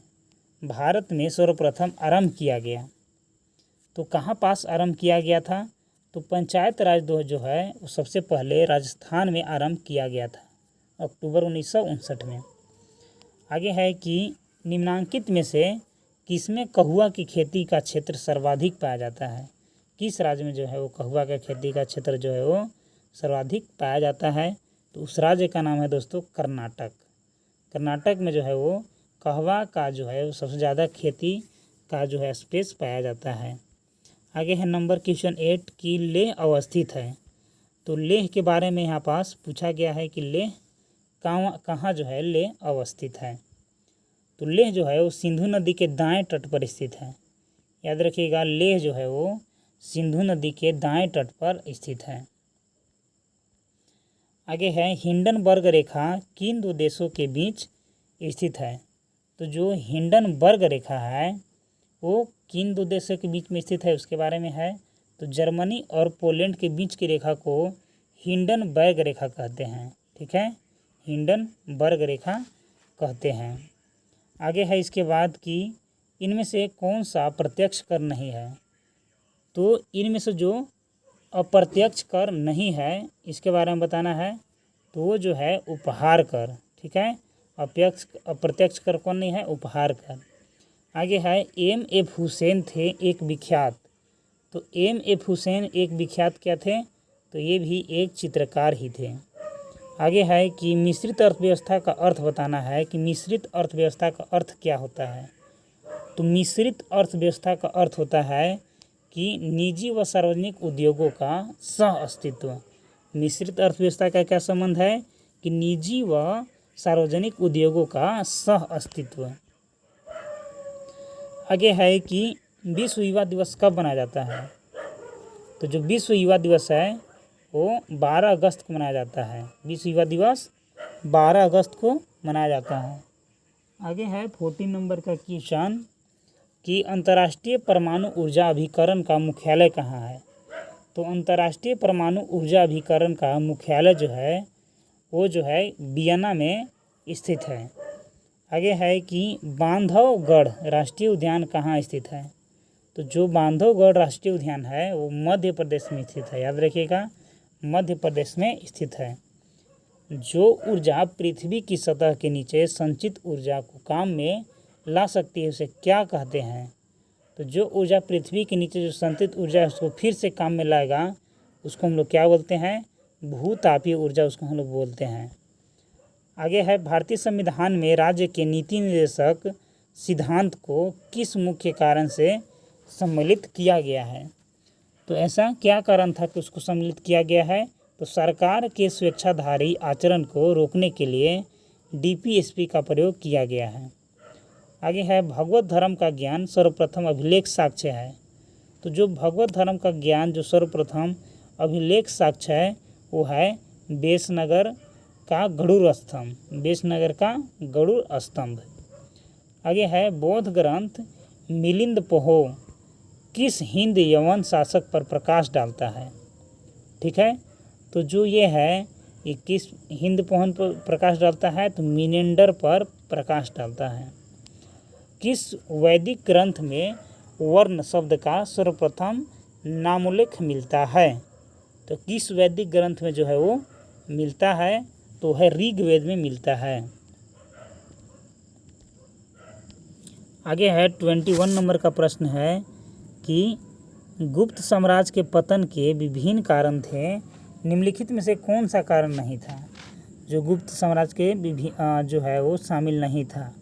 भारत में सर्वप्रथम आरंभ किया गया। तो कहाँ पास आरंभ किया गया था। तो पंचायत राज जो है वो सबसे पहले राजस्थान में आरंभ किया गया था अक्टूबर 1959 में। आगे है कि निम्नांकित में से किसमें कहवा की खेती का क्षेत्र सर्वाधिक पाया जाता है। किस राज्य में जो है वो कहवा का खेती का क्षेत्र जो है वो सर्वाधिक पाया जाता है। तो उस राज्य का नाम है दोस्तों कर्नाटक। कर्नाटक में जो है वो कहवा का जो है वो सबसे ज़्यादा खेती का जो है स्पेस पाया जाता है। आगे है नंबर क्वेश्चन 8 की लेह अवस्थित है। तो लेह के बारे में यहाँ पास पूछा गया है कि लेह कहाँ जो है लेह अवस्थित है। तो लेह जो है वो सिंधु नदी के दाएं तट पर स्थित है। याद रखिएगा, लेह जो है वो सिंधु नदी के दाएं तट पर स्थित है। आगे है हिंडनबर्ग रेखा किन दो देशों के बीच स्थित है। तो जो हिंडनबर्ग रेखा है वो किन दो देशों के बीच में स्थित है उसके बारे में है। तो जर्मनी और पोलैंड के बीच की रेखा को हिंडनबर्ग रेखा कहते हैं। ठीक है, हिंडनबर्ग रेखा कहते हैं। आगे है इसके बाद कि इनमें से कौन सा प्रत्यक्ष कर नहीं है। तो इनमें से जो अप्रत्यक्ष कर नहीं है इसके बारे में बताना है। तो वो जो है उपहार कर। ठीक है, अप्रत्यक्ष कर कौन नहीं है, उपहार कर। आगे है एम.एफ. हुसैन थे एक विख्यात। तो एम.एफ. हुसैन एक विख्यात क्या थे, तो ये भी एक चित्रकार ही थे। आगे है कि मिश्रित अर्थव्यवस्था का अर्थ बताना है कि मिश्रित अर्थव्यवस्था का अर्थ क्या होता है। तो मिश्रित अर्थव्यवस्था का अर्थ होता है कि निजी व सार्वजनिक उद्योगों का सह अस्तित्व। मिश्रित अर्थव्यवस्था का क्या संबंध है कि निजी व सार्वजनिक उद्योगों का सह अस्तित्व। आगे है कि विश्व युवा दिवस कब मनाया जाता है। तो जो विश्व युवा दिवस है वो 12 अगस्त को मनाया जाता है। विश्व युवा दिवस 12 अगस्त को मनाया जाता है। आगे है 14 नंबर का क्वेश्चन कि अंतर्राष्ट्रीय परमाणु ऊर्जा अभिकरण का मुख्यालय कहाँ है। तो अंतर्राष्ट्रीय परमाणु ऊर्जा अभिकरण का मुख्यालय जो है वो जो है वियना में स्थित है। आगे है कि बांधवगढ़ राष्ट्रीय उद्यान कहाँ स्थित है। तो जो बांधवगढ़ राष्ट्रीय उद्यान है वो मध्य प्रदेश में स्थित है। याद रखिएगा, मध्य प्रदेश में स्थित है। जो ऊर्जा पृथ्वी की सतह के नीचे संचित ऊर्जा को काम में ला सकती है उसे क्या कहते हैं। तो जो ऊर्जा पृथ्वी के नीचे जो संचित ऊर्जा है उसको फिर से काम में लाएगा उसको हम लोग क्या बोलते हैं, भूतापीय ऊर्जा उसको हम लोग बोलते हैं। आगे है भारतीय संविधान में राज्य के नीति निर्देशक सिद्धांत को किस मुख्य कारण से सम्मिलित किया गया है। तो ऐसा क्या कारण था कि उसको सम्मिलित किया गया है। तो सरकार के स्वेच्छाधारी आचरण को रोकने के लिए डीपीएसपी का प्रयोग किया गया है। आगे है भगवत धर्म का ज्ञान सर्वप्रथम अभिलेख साक्ष्य है। तो जो भगवत धर्म का ज्ञान जो सर्वप्रथम अभिलेख साक्ष्य है वो है बेसनगर का गरुड़ स्तंभ। बेसनगर का गरुड़ स्तंभ। आगे है बौद्ध ग्रंथ मिलिंद पोहो किस हिंद यवन शासक पर प्रकाश डालता है। ठीक है, तो जो ये है ये किस हिंद पोहन पर प्रकाश डालता है, तो मिनेंडर पर प्रकाश डालता है। किस वैदिक ग्रंथ में वर्ण शब्द का सर्वप्रथम नामोल्लेख मिलता है। तो किस वैदिक ग्रंथ में जो है वो मिलता है, तो है ऋग्वेद में मिलता है। आगे है 21 नंबर का प्रश्न है कि गुप्त साम्राज्य के पतन के विभिन्न कारण थे, निम्नलिखित में से कौन सा कारण नहीं था। जो गुप्त साम्राज्य के जो है वो शामिल नहीं था।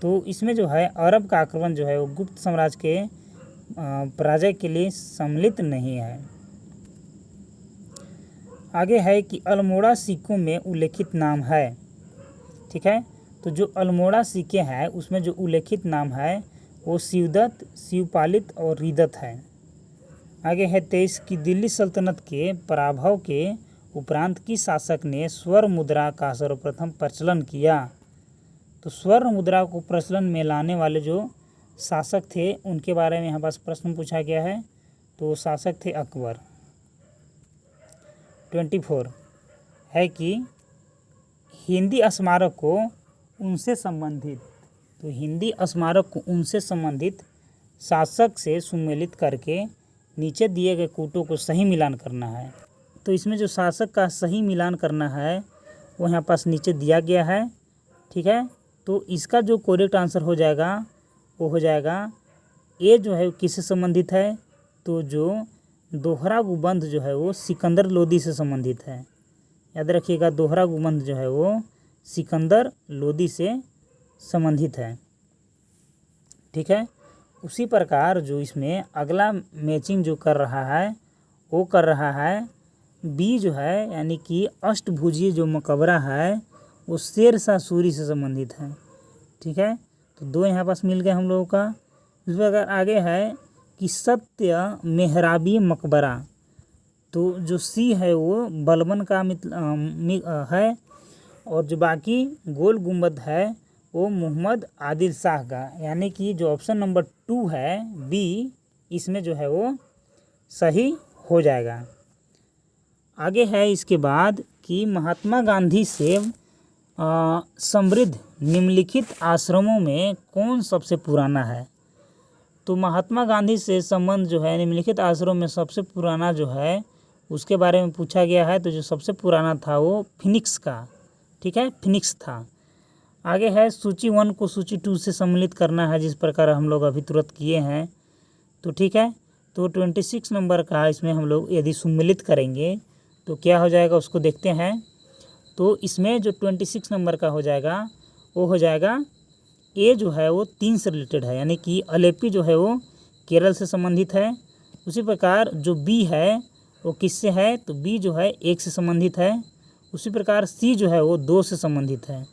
तो इसमें जो है अरब का आक्रमण जो है वो गुप्त साम्राज्य के पराजय के लिए सम्मिलित नहीं है। आगे है कि अल्मोड़ा सिक्कों में उल्लेखित नाम है। ठीक है, तो जो अल्मोड़ा सिक्के हैं उसमें जो उल्लेखित नाम है वो शिवदत्त, शिवपालित और रिदत है। आगे है 23 की दिल्ली सल्तनत के पराभव के उपरांत किस शासक ने स्वर्ण मुद्रा का सर्वप्रथम प्रचलन किया। तो स्वर्ण मुद्रा को प्रचलन में लाने वाले जो शासक थे उनके बारे में यहाँ पास प्रश्न पूछा गया है। तो शासक थे अकबर। 24 है कि हिंदी स्मारक को उनसे संबंधित, तो हिंदी स्मारक को उनसे संबंधित शासक से सुमेलित करके नीचे दिए गए कूटों को सही मिलान करना है। तो इसमें जो शासक का सही मिलान करना है वो यहाँ पास नीचे दिया गया है। ठीक है, तो इसका जो करेक्ट आंसर हो जाएगा वो हो जाएगा ये जो है किससे संबंधित है। तो जो दोहरा गुंबद जो है वो सिकंदर लोदी से संबंधित है। याद रखिएगा, दोहरा गुंबद जो है वो सिकंदर लोदी से संबंधित है। ठीक है, उसी प्रकार जो इसमें अगला मैचिंग जो कर रहा है वो कर रहा है बी जो है, यानी कि अष्टभुजीय जो मकबरा है वो शेरशाह सूरी से संबंधित है। ठीक है, तो दो यहाँ पास मिल गए हम लोगों का। इस प्रकार आगे है कि सत्य मेहराबी मकबरा, तो जो सी है वो बलबन का है, और जो बाकी गोल गुंबद है वो मोहम्मद आदिल शाह का, यानी कि जो ऑप्शन नंबर 2 है बी, इसमें जो है वो सही हो जाएगा। आगे है इसके बाद कि महात्मा गांधी से समृद्ध निम्नलिखित आश्रमों में कौन सबसे पुराना है। तो महात्मा गांधी से संबंध जो है निम्नलिखित आश्रमों में सबसे पुराना जो है उसके बारे में पूछा गया है। तो जो सबसे पुराना था वो फिनिक्स का, ठीक है, फिनिक्स था। आगे है सूची 1 को सूची 2 से सम्मिलित करना है, जिस प्रकार हम लोग अभी तुरंत किए हैं। तो ठीक है, तो 26 नंबर का इसमें हम लोग यदि सम्मिलित करेंगे तो क्या हो जाएगा उसको देखते हैं। तो इसमें जो 26 नंबर का हो जाएगा वो हो जाएगा ए जो है वो 3 से रिलेटेड है, यानी कि अलेपी जो है वो केरल से संबंधित है। उसी प्रकार जो बी है वो किससे है, तो बी जो है 1 से संबंधित है। उसी प्रकार सी जो है वो 2 से संबंधित है।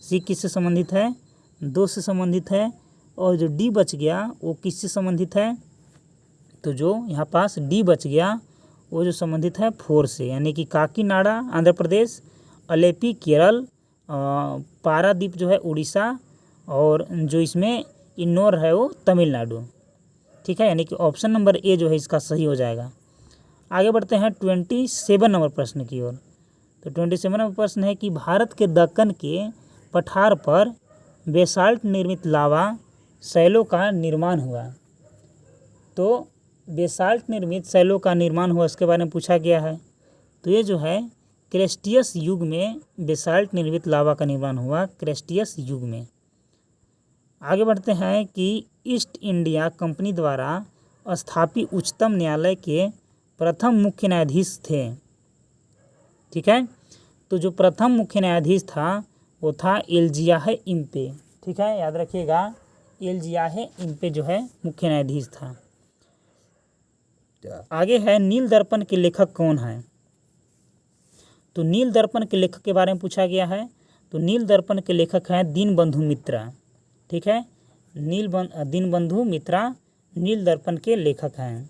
सी किससे संबंधित है, 2 से संबंधित है। और जो डी बच गया वो किससे संबंधित है, तो जो यहाँ पास डी बच गया वो जो संबंधित है 4 से, यानी कि काकीनाडा आंध्र प्रदेश, अलेपी केरल, पारादीप जो है उड़ीसा, और जो इसमें इन्नौर है वो तमिलनाडु। ठीक है, यानी कि ऑप्शन नंबर ए जो है इसका सही हो जाएगा। आगे बढ़ते हैं 27 नंबर प्रश्न की ओर। तो 27 नंबर प्रश्न है कि भारत के दक्कन के पठार पर बेसाल्ट निर्मित लावा शैलों का निर्माण हुआ। तो बेसाल्ट निर्मित शैलों का निर्माण हुआ इसके बारे में पूछा गया है। तो ये जो है क्रेस्टियस युग में बेसाल्ट निर्मित लावा का निर्माण हुआ, क्रेस्टियस युग में। आगे बढ़ते हैं कि ईस्ट इंडिया कंपनी द्वारा स्थापित उच्चतम न्यायालय के प्रथम मुख्य न्यायाधीश थे। ठीक है, तो जो प्रथम मुख्य न्यायाधीश था वो था एलजियाह इम्पे। ठीक है, याद रखिएगा, एलजियाह इम्पे जो है मुख्य न्यायाधीश था। आगे है नील दर्पण के लेखक कौन है। तो नील दर्पण के लेखक के बारे में पूछा गया है। तो नील दर्पण के लेखक हैं दीनबंधु मित्रा। ठीक है, दीनबंधु मित्रा नील दर्पण के लेखक हैं।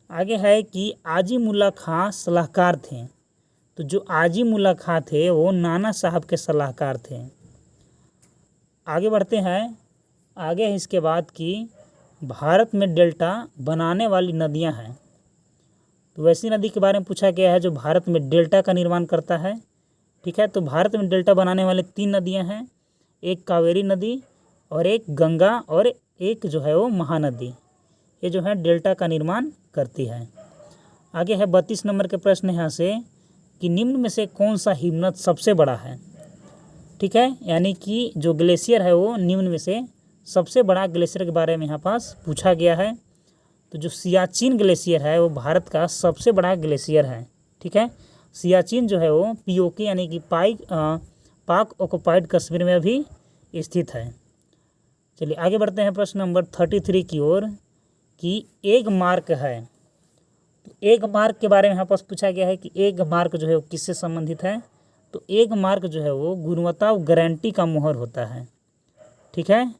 आगे है कि आजीमुल्ला खां सलाहकार थे। तो जो आजीमुल्ला खां थे वो नाना साहब के सलाहकार थे। आगे बढ़ते हैं, आगे है इसके बाद कि भारत में डेल्टा बनाने वाली नदियां हैं। तो वैसी नदी के बारे में पूछा गया है जो भारत में डेल्टा का निर्माण करता है। ठीक है, तो भारत में डेल्टा बनाने वाले 3 नदियां हैं, एक कावेरी नदी और एक गंगा और एक जो है वो महानदी। ये जो है डेल्टा का निर्माण करती है। आगे है 32 नंबर के प्रश्न यहाँ से कि निम्न में से कौन सा हिमनद सबसे बड़ा है। ठीक है, यानी कि जो ग्लेशियर है वो निम्न में से सबसे बड़ा ग्लेशियर के बारे में यहाँ पास पूछा गया है। तो जो सियाचिन ग्लेशियर है वो भारत का सबसे बड़ा ग्लेशियर है। ठीक है, सियाचिन जो है वो पीओके यानी कि पाक ऑक्युपाइड कश्मीर में अभी स्थित है। चलिए आगे बढ़ते हैं प्रश्न नंबर 33 की ओर कि एग मार्क है। तो एग मार्क के बारे में यहाँ पास पूछा गया है कि एग मार्क जो है वो किससे संबंधित है। तो एग मार्क जो है वो गुणवत्ता और गारंटी का मोहर होता है। ठीक है,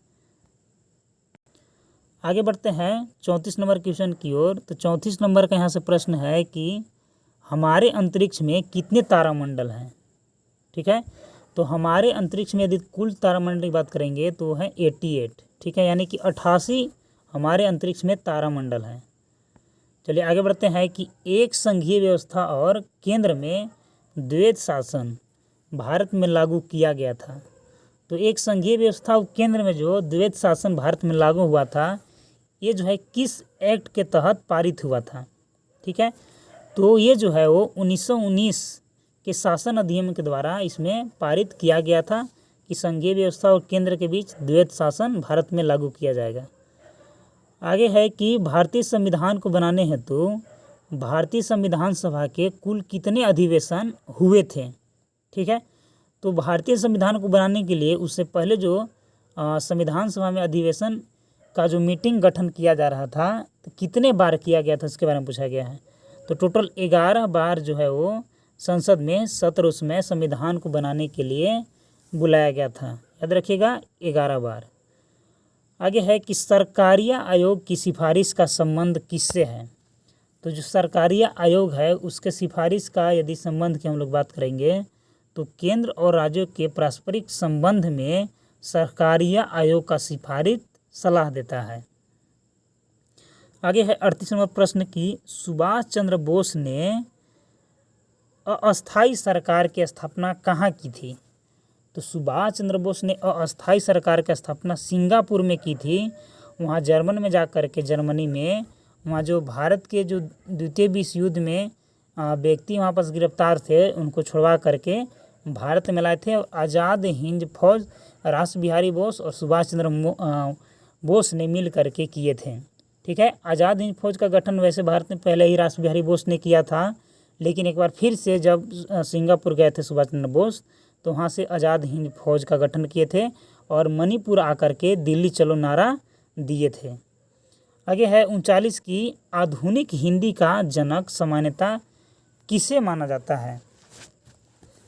आगे बढ़ते हैं 34 नंबर क्वेश्चन की ओर। तो 34 नंबर का यहाँ से प्रश्न है कि हमारे अंतरिक्ष में कितने तारामंडल हैं। ठीक है, तो हमारे अंतरिक्ष में यदि कुल तारामंडल की बात करेंगे तो है 88। ठीक है, यानी कि 88 हमारे अंतरिक्ष में तारामंडल हैं। चलिए आगे बढ़ते हैं कि एक संघीय व्यवस्था और केंद्र में द्वैध शासन भारत में लागू किया गया था। तो एक संघीय व्यवस्था और केंद्र में जो द्वैध शासन भारत में लागू हुआ था ये जो है किस एक्ट के तहत पारित हुआ था। ठीक है, तो ये जो है वो 1919 के शासन अधिनियम के द्वारा इसमें पारित किया गया था कि संघीय व्यवस्था और केंद्र के बीच द्वैध शासन भारत में लागू किया जाएगा। आगे है कि भारतीय संविधान को बनाने हेतु भारतीय संविधान सभा के कुल कितने अधिवेशन हुए थे। ठीक है, तो भारतीय संविधान को बनाने के लिए उससे पहले जो संविधान सभा में अधिवेशन का जो मीटिंग गठन किया जा रहा था तो कितने बार किया गया था इसके बारे में पूछा गया है। तो टोटल 11 बार जो है वो संसद में सत्र उसमें संविधान को बनाने के लिए बुलाया गया था। याद रखिएगा 11 बार। आगे है कि सरकारिया आयोग की सिफारिश का संबंध किससे है। तो जो सरकारिया आयोग है उसके सिफारिश का यदि संबंध की हम लोग बात करेंगे तो केंद्र और राज्यों के पारस्परिक संबंध में सरकारिया आयोग का सिफारिश सलाह देता है। आगे है 38 नंबर प्रश्न की सुभाष चंद्र बोस ने अस्थाई सरकार की स्थापना कहाँ की थी। तो सुभाष चंद्र बोस ने अस्थाई सरकार की स्थापना सिंगापुर में की थी। वहाँ जर्मन में जा कर के जर्मनी में वहाँ जो भारत के जो द्वितीय विश्व युद्ध में व्यक्ति वहाँ पर गिरफ्तार थे उनको छुड़वा करके भारत में लाए थे। आज़ाद हिंद फौज रास बिहारी बोस और सुभाष चंद्र बोस ने मिल करके किए थे। ठीक है, आज़ाद हिंद फौज का गठन वैसे भारत में पहले ही रास बिहारी बोस ने किया था, लेकिन एक बार फिर से जब सिंगापुर गए थे सुभाष चंद्र बोस तो वहाँ से आज़ाद हिंद फौज का गठन किए थे और मणिपुर आकर के दिल्ली चलो नारा दिए थे। आगे है 39 की आधुनिक हिंदी का जनक सामान्यतः किसे माना जाता है।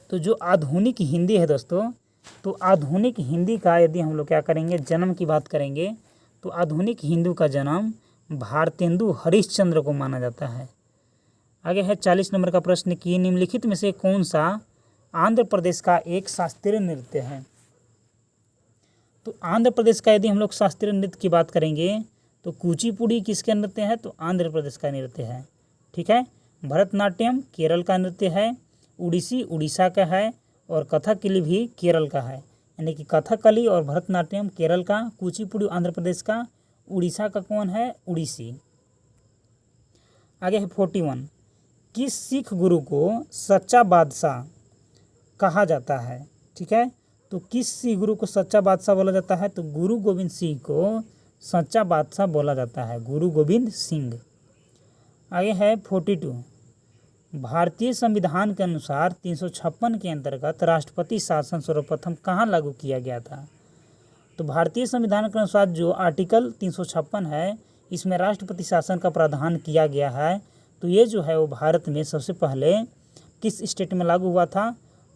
तो जो आधुनिक हिंदी है दोस्तों, तो आधुनिक हिंदी का यदि हम लोग क्या करेंगे जन्म की बात करेंगे तो आधुनिक हिंदी का जन्म भारतेंदु हरिश्चंद्र को माना जाता है। आगे है 40 नंबर का प्रश्न कि निम्नलिखित में से कौन सा आंध्र प्रदेश का एक शास्त्रीय नृत्य है। तो आंध्र प्रदेश का यदि हम लोग शास्त्रीय नृत्य की बात करेंगे तो कुचिपुड़ी किसका नृत्य है, तो आंध्र प्रदेश का नृत्य है। ठीक है, भरतनाट्यम केरल का नृत्य है, उड़ीसी उड़ीसा का है और कथकली भी केरल का है। यानी कि कथकली और भरतनाट्यम केरल का, कुचिपुड़ी आंध्र प्रदेश का, उड़ीसा का कौन है, उड़ीसी। आगे है 41 किस सिख गुरु को सच्चा बादशाह कहा जाता है। ठीक है, तो किस सिख गुरु को सच्चा बादशाह बोला जाता है, तो गुरु गोविंद सिंह को सच्चा बादशाह बोला जाता है, गुरु गोविंद सिंह। आगे है 42 भारतीय संविधान के अनुसार 356 के अंतर्गत राष्ट्रपति शासन सर्वप्रथम कहाँ लागू किया गया था। तो भारतीय संविधान के अनुसार जो आर्टिकल 356 है इसमें राष्ट्रपति शासन का प्रावधान किया गया है। तो ये जो है वो भारत में सबसे पहले किस स्टेट में लागू हुआ था,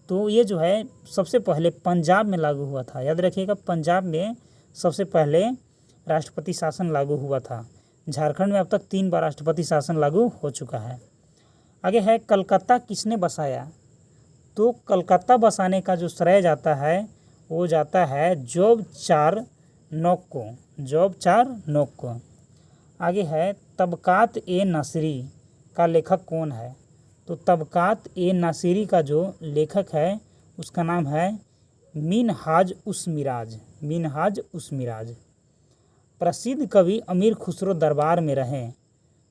तो ये जो है सबसे पहले पंजाब में लागू हुआ था। याद रखिएगा, पंजाब में सबसे पहले राष्ट्रपति शासन लागू हुआ था। झारखंड में अब तक 3 बार राष्ट्रपति शासन लागू हो चुका है। आगे है कलकत्ता किसने बसाया। तो कलकत्ता बसाने का जो श्रेय जाता है वो जाता है जॉब चारनॉक को, जॉब चारनॉक को। आगे है तबकात ए नासिरी का लेखक कौन है। तो तबकात ए नासिरी का जो लेखक है उसका नाम है मिनहाज उस मिराज, मिनहाज उस मिराज। प्रसिद्ध कवि अमीर खुसरो दरबार में रहे।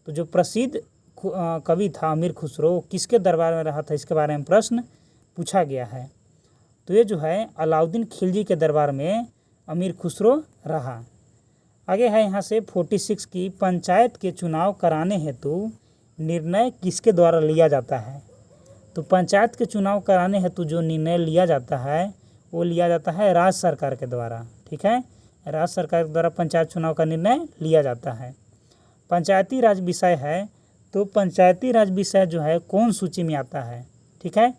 तो जो प्रसिद्ध कवि था अमीर खुसरो किसके दरबार में रहा था, इसके बारे में प्रश्न पूछा गया है। तो ये जो है अलाउद्दीन खिलजी के दरबार में अमीर खुसरो रहा। आगे है यहाँ से 46 की पंचायत के चुनाव कराने हेतु निर्णय किसके द्वारा लिया जाता है। तो पंचायत के चुनाव कराने हेतु जो निर्णय लिया जाता है वो लिया जाता है राज्य सरकार के द्वारा। ठीक है, राज्य सरकार के द्वारा पंचायत चुनाव का निर्णय लिया जाता है। पंचायती राज विषय है, तो पंचायती राज विषय जो है कौन सूची में आता है। ठीक है,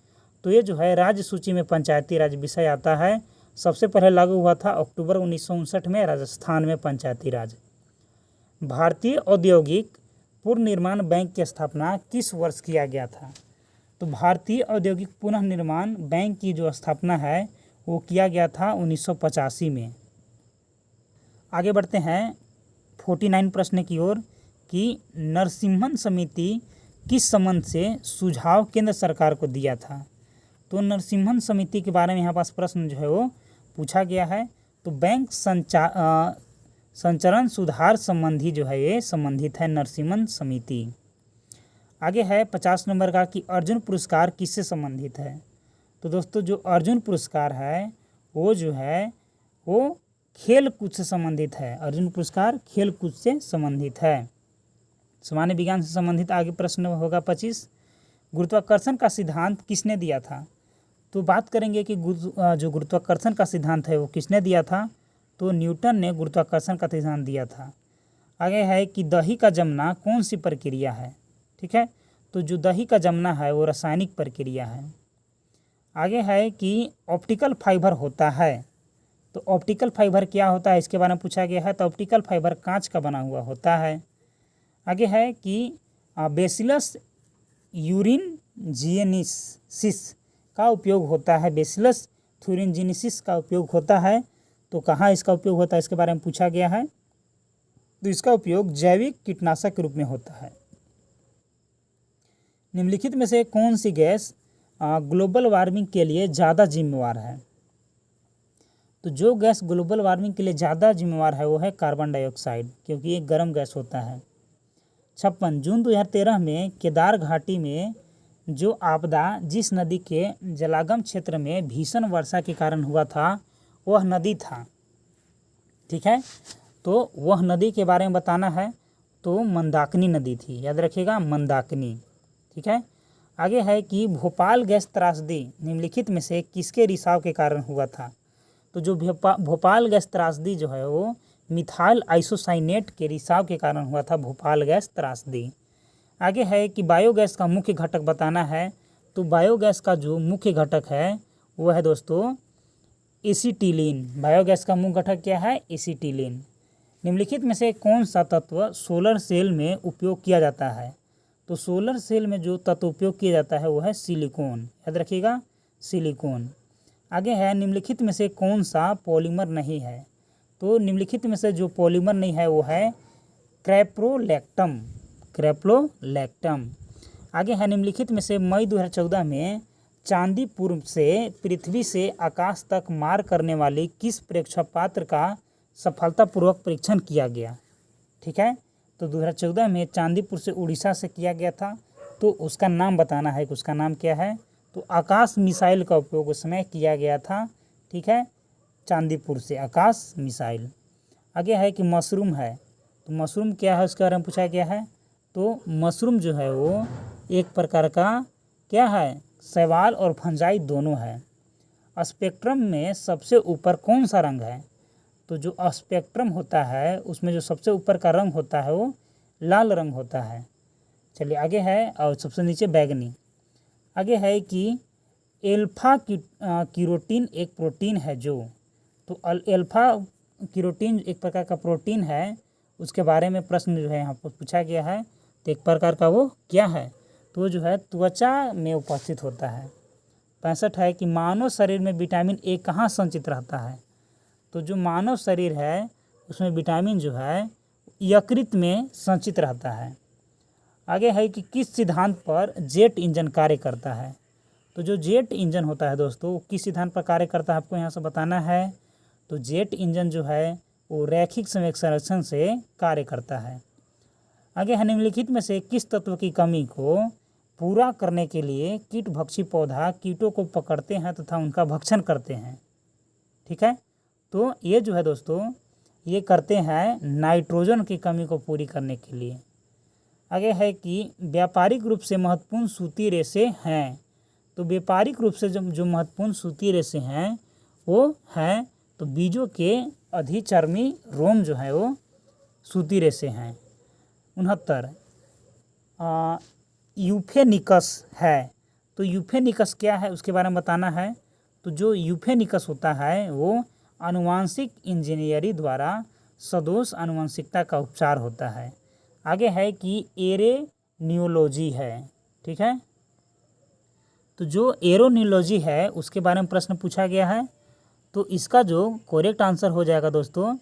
तो ये जो है राज्य सूची में पंचायती राज विषय आता है। सबसे पहले लागू हुआ था अक्टूबर 1959 में राजस्थान में पंचायती राज। भारतीय औद्योगिक पुनर्निर्माण बैंक की स्थापना किस वर्ष किया गया था। तो भारतीय औद्योगिक पुनर्निर्माण बैंक की जो स्थापना है वो किया गया था 1985 में। आगे बढ़ते हैं 49 प्रश्न की ओर कि नरसिम्हन समिति किस संबंध से सुझाव केंद्र सरकार को दिया था। तो नरसिम्हन समिति के बारे में यहाँ पास प्रश्न जो है वो पूछा गया है। तो बैंक संचरण सुधार संबंधी जो है ये संबंधित है नरसिम्हन समिति। आगे है 50 नंबर का कि अर्जुन पुरस्कार किससे संबंधित है। तो दोस्तों जो अर्जुन पुरस्कार है वो जो है वो खेल कूद से संबंधित है। अर्जुन पुरस्कार खेल कूद से संबंधित है। सामान्य विज्ञान से संबंधित आगे प्रश्न होगा 25 गुरुत्वाकर्षण का सिद्धांत किसने दिया था। तो बात करेंगे कि जो गुरुत्वाकर्षण का सिद्धांत है वो किसने दिया था। तो न्यूटन ने गुरुत्वाकर्षण का सिद्धांत दिया था। आगे है कि दही का जमना कौन सी प्रक्रिया है। ठीक है, तो जो दही का जमना है वो रासायनिक प्रक्रिया है। आगे है कि ऑप्टिकल फाइबर होता है तो ऑप्टिकल फाइबर क्या होता है, इसके बारे में पूछा गया है। तो ऑप्टिकल फाइबर कांच का बना हुआ होता है। आगे है कि बेसिलस यूरिनजीनेसिस का उपयोग होता है। बेसिलस यूरिनजीनेसिस का उपयोग होता है, तो कहाँ इसका उपयोग होता है इसके बारे में पूछा गया है। तो इसका उपयोग जैविक कीटनाशक के रूप में होता है। निम्नलिखित में से कौन सी गैस ग्लोबल वार्मिंग के लिए ज़्यादा जिम्मेवार है। तो जो गैस ग्लोबल वार्मिंग के लिए ज़्यादा जिम्मेवार है वो है कार्बन डाइऑक्साइड, क्योंकि ये गर्म गैस होता है। 56 जून 2013 में केदार घाटी में जो आपदा जिस नदी के जलागम क्षेत्र में भीषण वर्षा के कारण हुआ था वह नदी था। ठीक है, तो वह नदी के बारे में बताना है। तो मंदाकिनी नदी थी, याद रखिएगा, मंदाकिनी। ठीक है, आगे है कि भोपाल गैस त्रासदी निम्नलिखित में से किसके रिसाव के कारण हुआ था। तो जो भोपाल गैस त्रासदी जो है वो मिथाइल आइसोसाइनेट के रिसाव के कारण हुआ था, भोपाल गैस त्रासदी। आगे है कि बायोगैस का मुख्य घटक बताना है। तो बायोगैस का जो मुख्य घटक है वो है दोस्तों एसीटिलीन। बायोगैस का मुख्य घटक क्या है, एसीटिलीन। निम्नलिखित में से कौन सा तत्व सोलर सेल में उपयोग किया जाता है। तो सोलर सेल में जो तत्व उपयोग किया जाता है वो है सिलिकॉन, याद रखिएगा, सिलिकॉन। आगे है निम्नलिखित में से कौन सा पॉलीमर नहीं है। तो निम्नलिखित में से जो पॉलीमर नहीं है वो है क्रेप्रोलैक्टम, क्रेप्रोलैक्टम। आगे है निम्नलिखित में से मई 2014 में चांदीपुर से पृथ्वी से आकाश तक मार करने वाली किस प्रेक्षापात्र का सफलतापूर्वक परीक्षण किया गया। ठीक है, तो 2014 में चांदीपुर से उड़ीसा से किया गया था, तो उसका नाम बताना है कि उसका नाम क्या है। तो आकाश मिसाइल का उपयोग उस समय किया गया था। ठीक है, चांदीपुर से आकाश मिसाइल। आगे है कि मशरूम है। तो मशरूम क्या है उसके बारे में पूछा गया है। तो मशरूम जो है वो एक प्रकार का क्या है, शैवाल और फंजाई दोनों है। स्पेक्ट्रम में सबसे ऊपर कौन सा रंग है। तो जो स्पेक्ट्रम होता है उसमें जो सबसे ऊपर का रंग होता है वो लाल रंग होता है। चलिए आगे है, और सबसे नीचे बैगनी। आगे है कि एल्फा कीरोटीन एक प्रोटीन है जो, तो एल्फा कीरोटीन एक प्रकार का प्रोटीन है, उसके बारे में प्रश्न जो है यहाँ पर पूछा गया है। तो एक प्रकार का वो क्या है, तो जो है त्वचा में उपस्थित होता है। 65 है कि मानव शरीर में विटामिन ए कहाँ संचित रहता है। तो जो मानव शरीर है उसमें विटामिन जो है यकृत में संचित रहता है। आगे है कि किस सिद्धांत पर जेट इंजन कार्य करता है। तो जो जेट इंजन होता है दोस्तों वो किस सिद्धांत पर कार्य करता है आपको यहाँ से बताना है। तो जेट इंजन जो है वो रैखिक संवेग संरक्षण से कार्य करता है। आगे है निम्नलिखित में से किस तत्व की कमी को पूरा करने के लिए कीटभक्षी पौधा कीटों को पकड़ते हैं तथा उनका भक्षण करते हैं। ठीक है, तो ये जो है दोस्तों ये करते हैं नाइट्रोजन की कमी को पूरी करने के लिए। आगे है कि व्यापारिक रूप से महत्वपूर्ण सूती रेशे हैं। तो व्यापारिक रूप से जो महत्वपूर्ण सूती रेशे हैं वो हैं तो बीजों के अधिचर्मी रोम जो है वो सूती रेशे हैं। 69 यूफेनिकस है। तो यूफेनिकस क्या है उसके बारे में बताना है। तो जो यूफेनिकस होता है वो आनुवांशिक इंजीनियरिंग द्वारा सदोष आनुवंशिकता का उपचार होता है। आगे है कि एरेनियोलॉजी है। ठीक है, तो जो एरोनियोलॉजी है उसके बारे में प्रश्न पूछा गया है। तो इसका जो करेक्ट आंसर हो जाएगा दोस्तों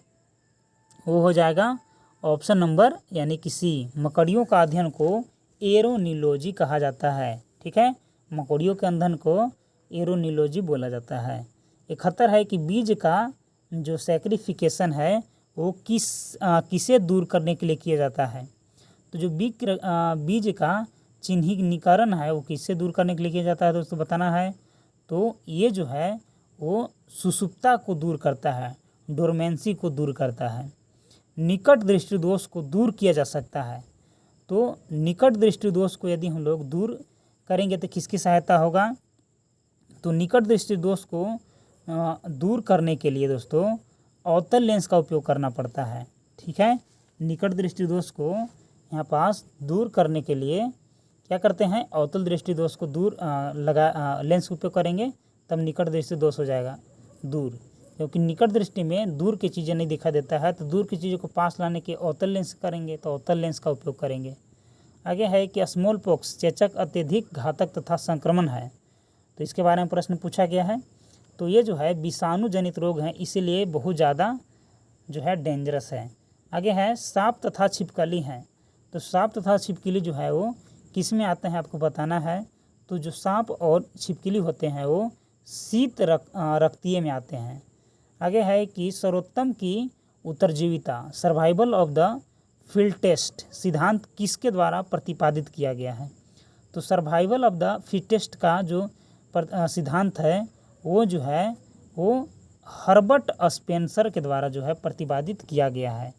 वो हो जाएगा ऑप्शन नंबर, यानी कि सी, मकड़ियों का अध्ययन को एरोनियोलॉजी कहा जाता है। ठीक है, मकड़ियों के अध्ययन को एरोनियोलॉजी बोला जाता है। 71 है कि बीज का जो सैक्रिफिकेशन है वो किसे दूर करने के लिए किया जाता है। तो जो बीज का चिन्हीकरण है वो किससे दूर करने के लिए किया जाता है दोस्तों बताना है। तो ये जो है वो सुषुप्ता को दूर करता है, डोरमेंसी को दूर करता है। निकट दृष्टि दोष को दूर किया जा सकता है। तो निकट दृष्टि दोष को यदि हम लोग दूर करेंगे तो किसकी सहायता होगा। तो निकट दृष्टि दोष को दूर करने के लिए दोस्तों अवतल लेंस का उपयोग करना पड़ता है। ठीक है, निकट दृष्टि दोष को यहाँ पास दूर करने के लिए क्या करते हैं, अवतल दृष्टि दोष को दूर लेंस का उपयोग करेंगे तब निकट दृष्टि दोष हो जाएगा दूर। क्योंकि निकट दृष्टि में दूर की चीज़ें नहीं दिखा देता है, तो दूर की चीज़ों को पास लाने के अवतल लेंस करेंगे, तो अवतल लेंस का उपयोग करेंगे। आगे है कि स्मॉल पॉक्स चेचक अत्यधिक घातक तथा संक्रमण है, तो इसके बारे में प्रश्न पूछा गया है। तो ये जो है विषाणु जनित रोग हैं, इसीलिए बहुत ज़्यादा जो है डेंजरस है। आगे है सांप तथा छिपकली हैं, तो सांप तथा छिपकली जो है वो किस में आते हैं आपको बताना है। तो जो सांप और छिपकली होते हैं वो शीत रक्तीय में आते हैं। आगे है कि सर्वोत्तम की उत्तरजीविता सर्वाइवल ऑफ द फिटेस्ट सिद्धांत किसके द्वारा प्रतिपादित किया गया है। तो सर्वाइवल ऑफ द फिटेस्ट का जो सिद्धांत है वो जो है वो हर्बर्ट स्पेंसर के द्वारा जो है प्रतिपादित किया गया है।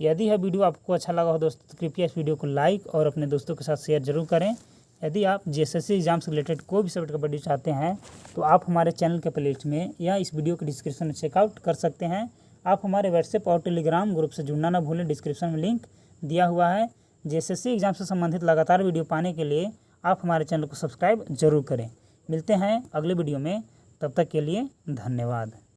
यदि यह वीडियो आपको अच्छा लगा हो दोस्तों, तो कृपया इस वीडियो को लाइक और अपने दोस्तों के साथ शेयर जरूर करें। यदि आप JSSC एग्जाम से रिलेटेड कोई भी सब्जेक्ट का वीडियो चाहते हैं तो आप हमारे चैनल के प्लेलिस्ट में या इस वीडियो के डिस्क्रिप्शन में चेकआउट कर सकते हैं। आप हमारे व्हाट्सएप और टेलीग्राम ग्रुप से जुड़ना ना भूलें, डिस्क्रिप्शन में लिंक दिया हुआ है। JSSC एग्जाम से संबंधित लगातार वीडियो पाने के लिए आप हमारे चैनल को सब्सक्राइब जरूर करें। मिलते हैं अगले वीडियो में, तब तक के लिए धन्यवाद।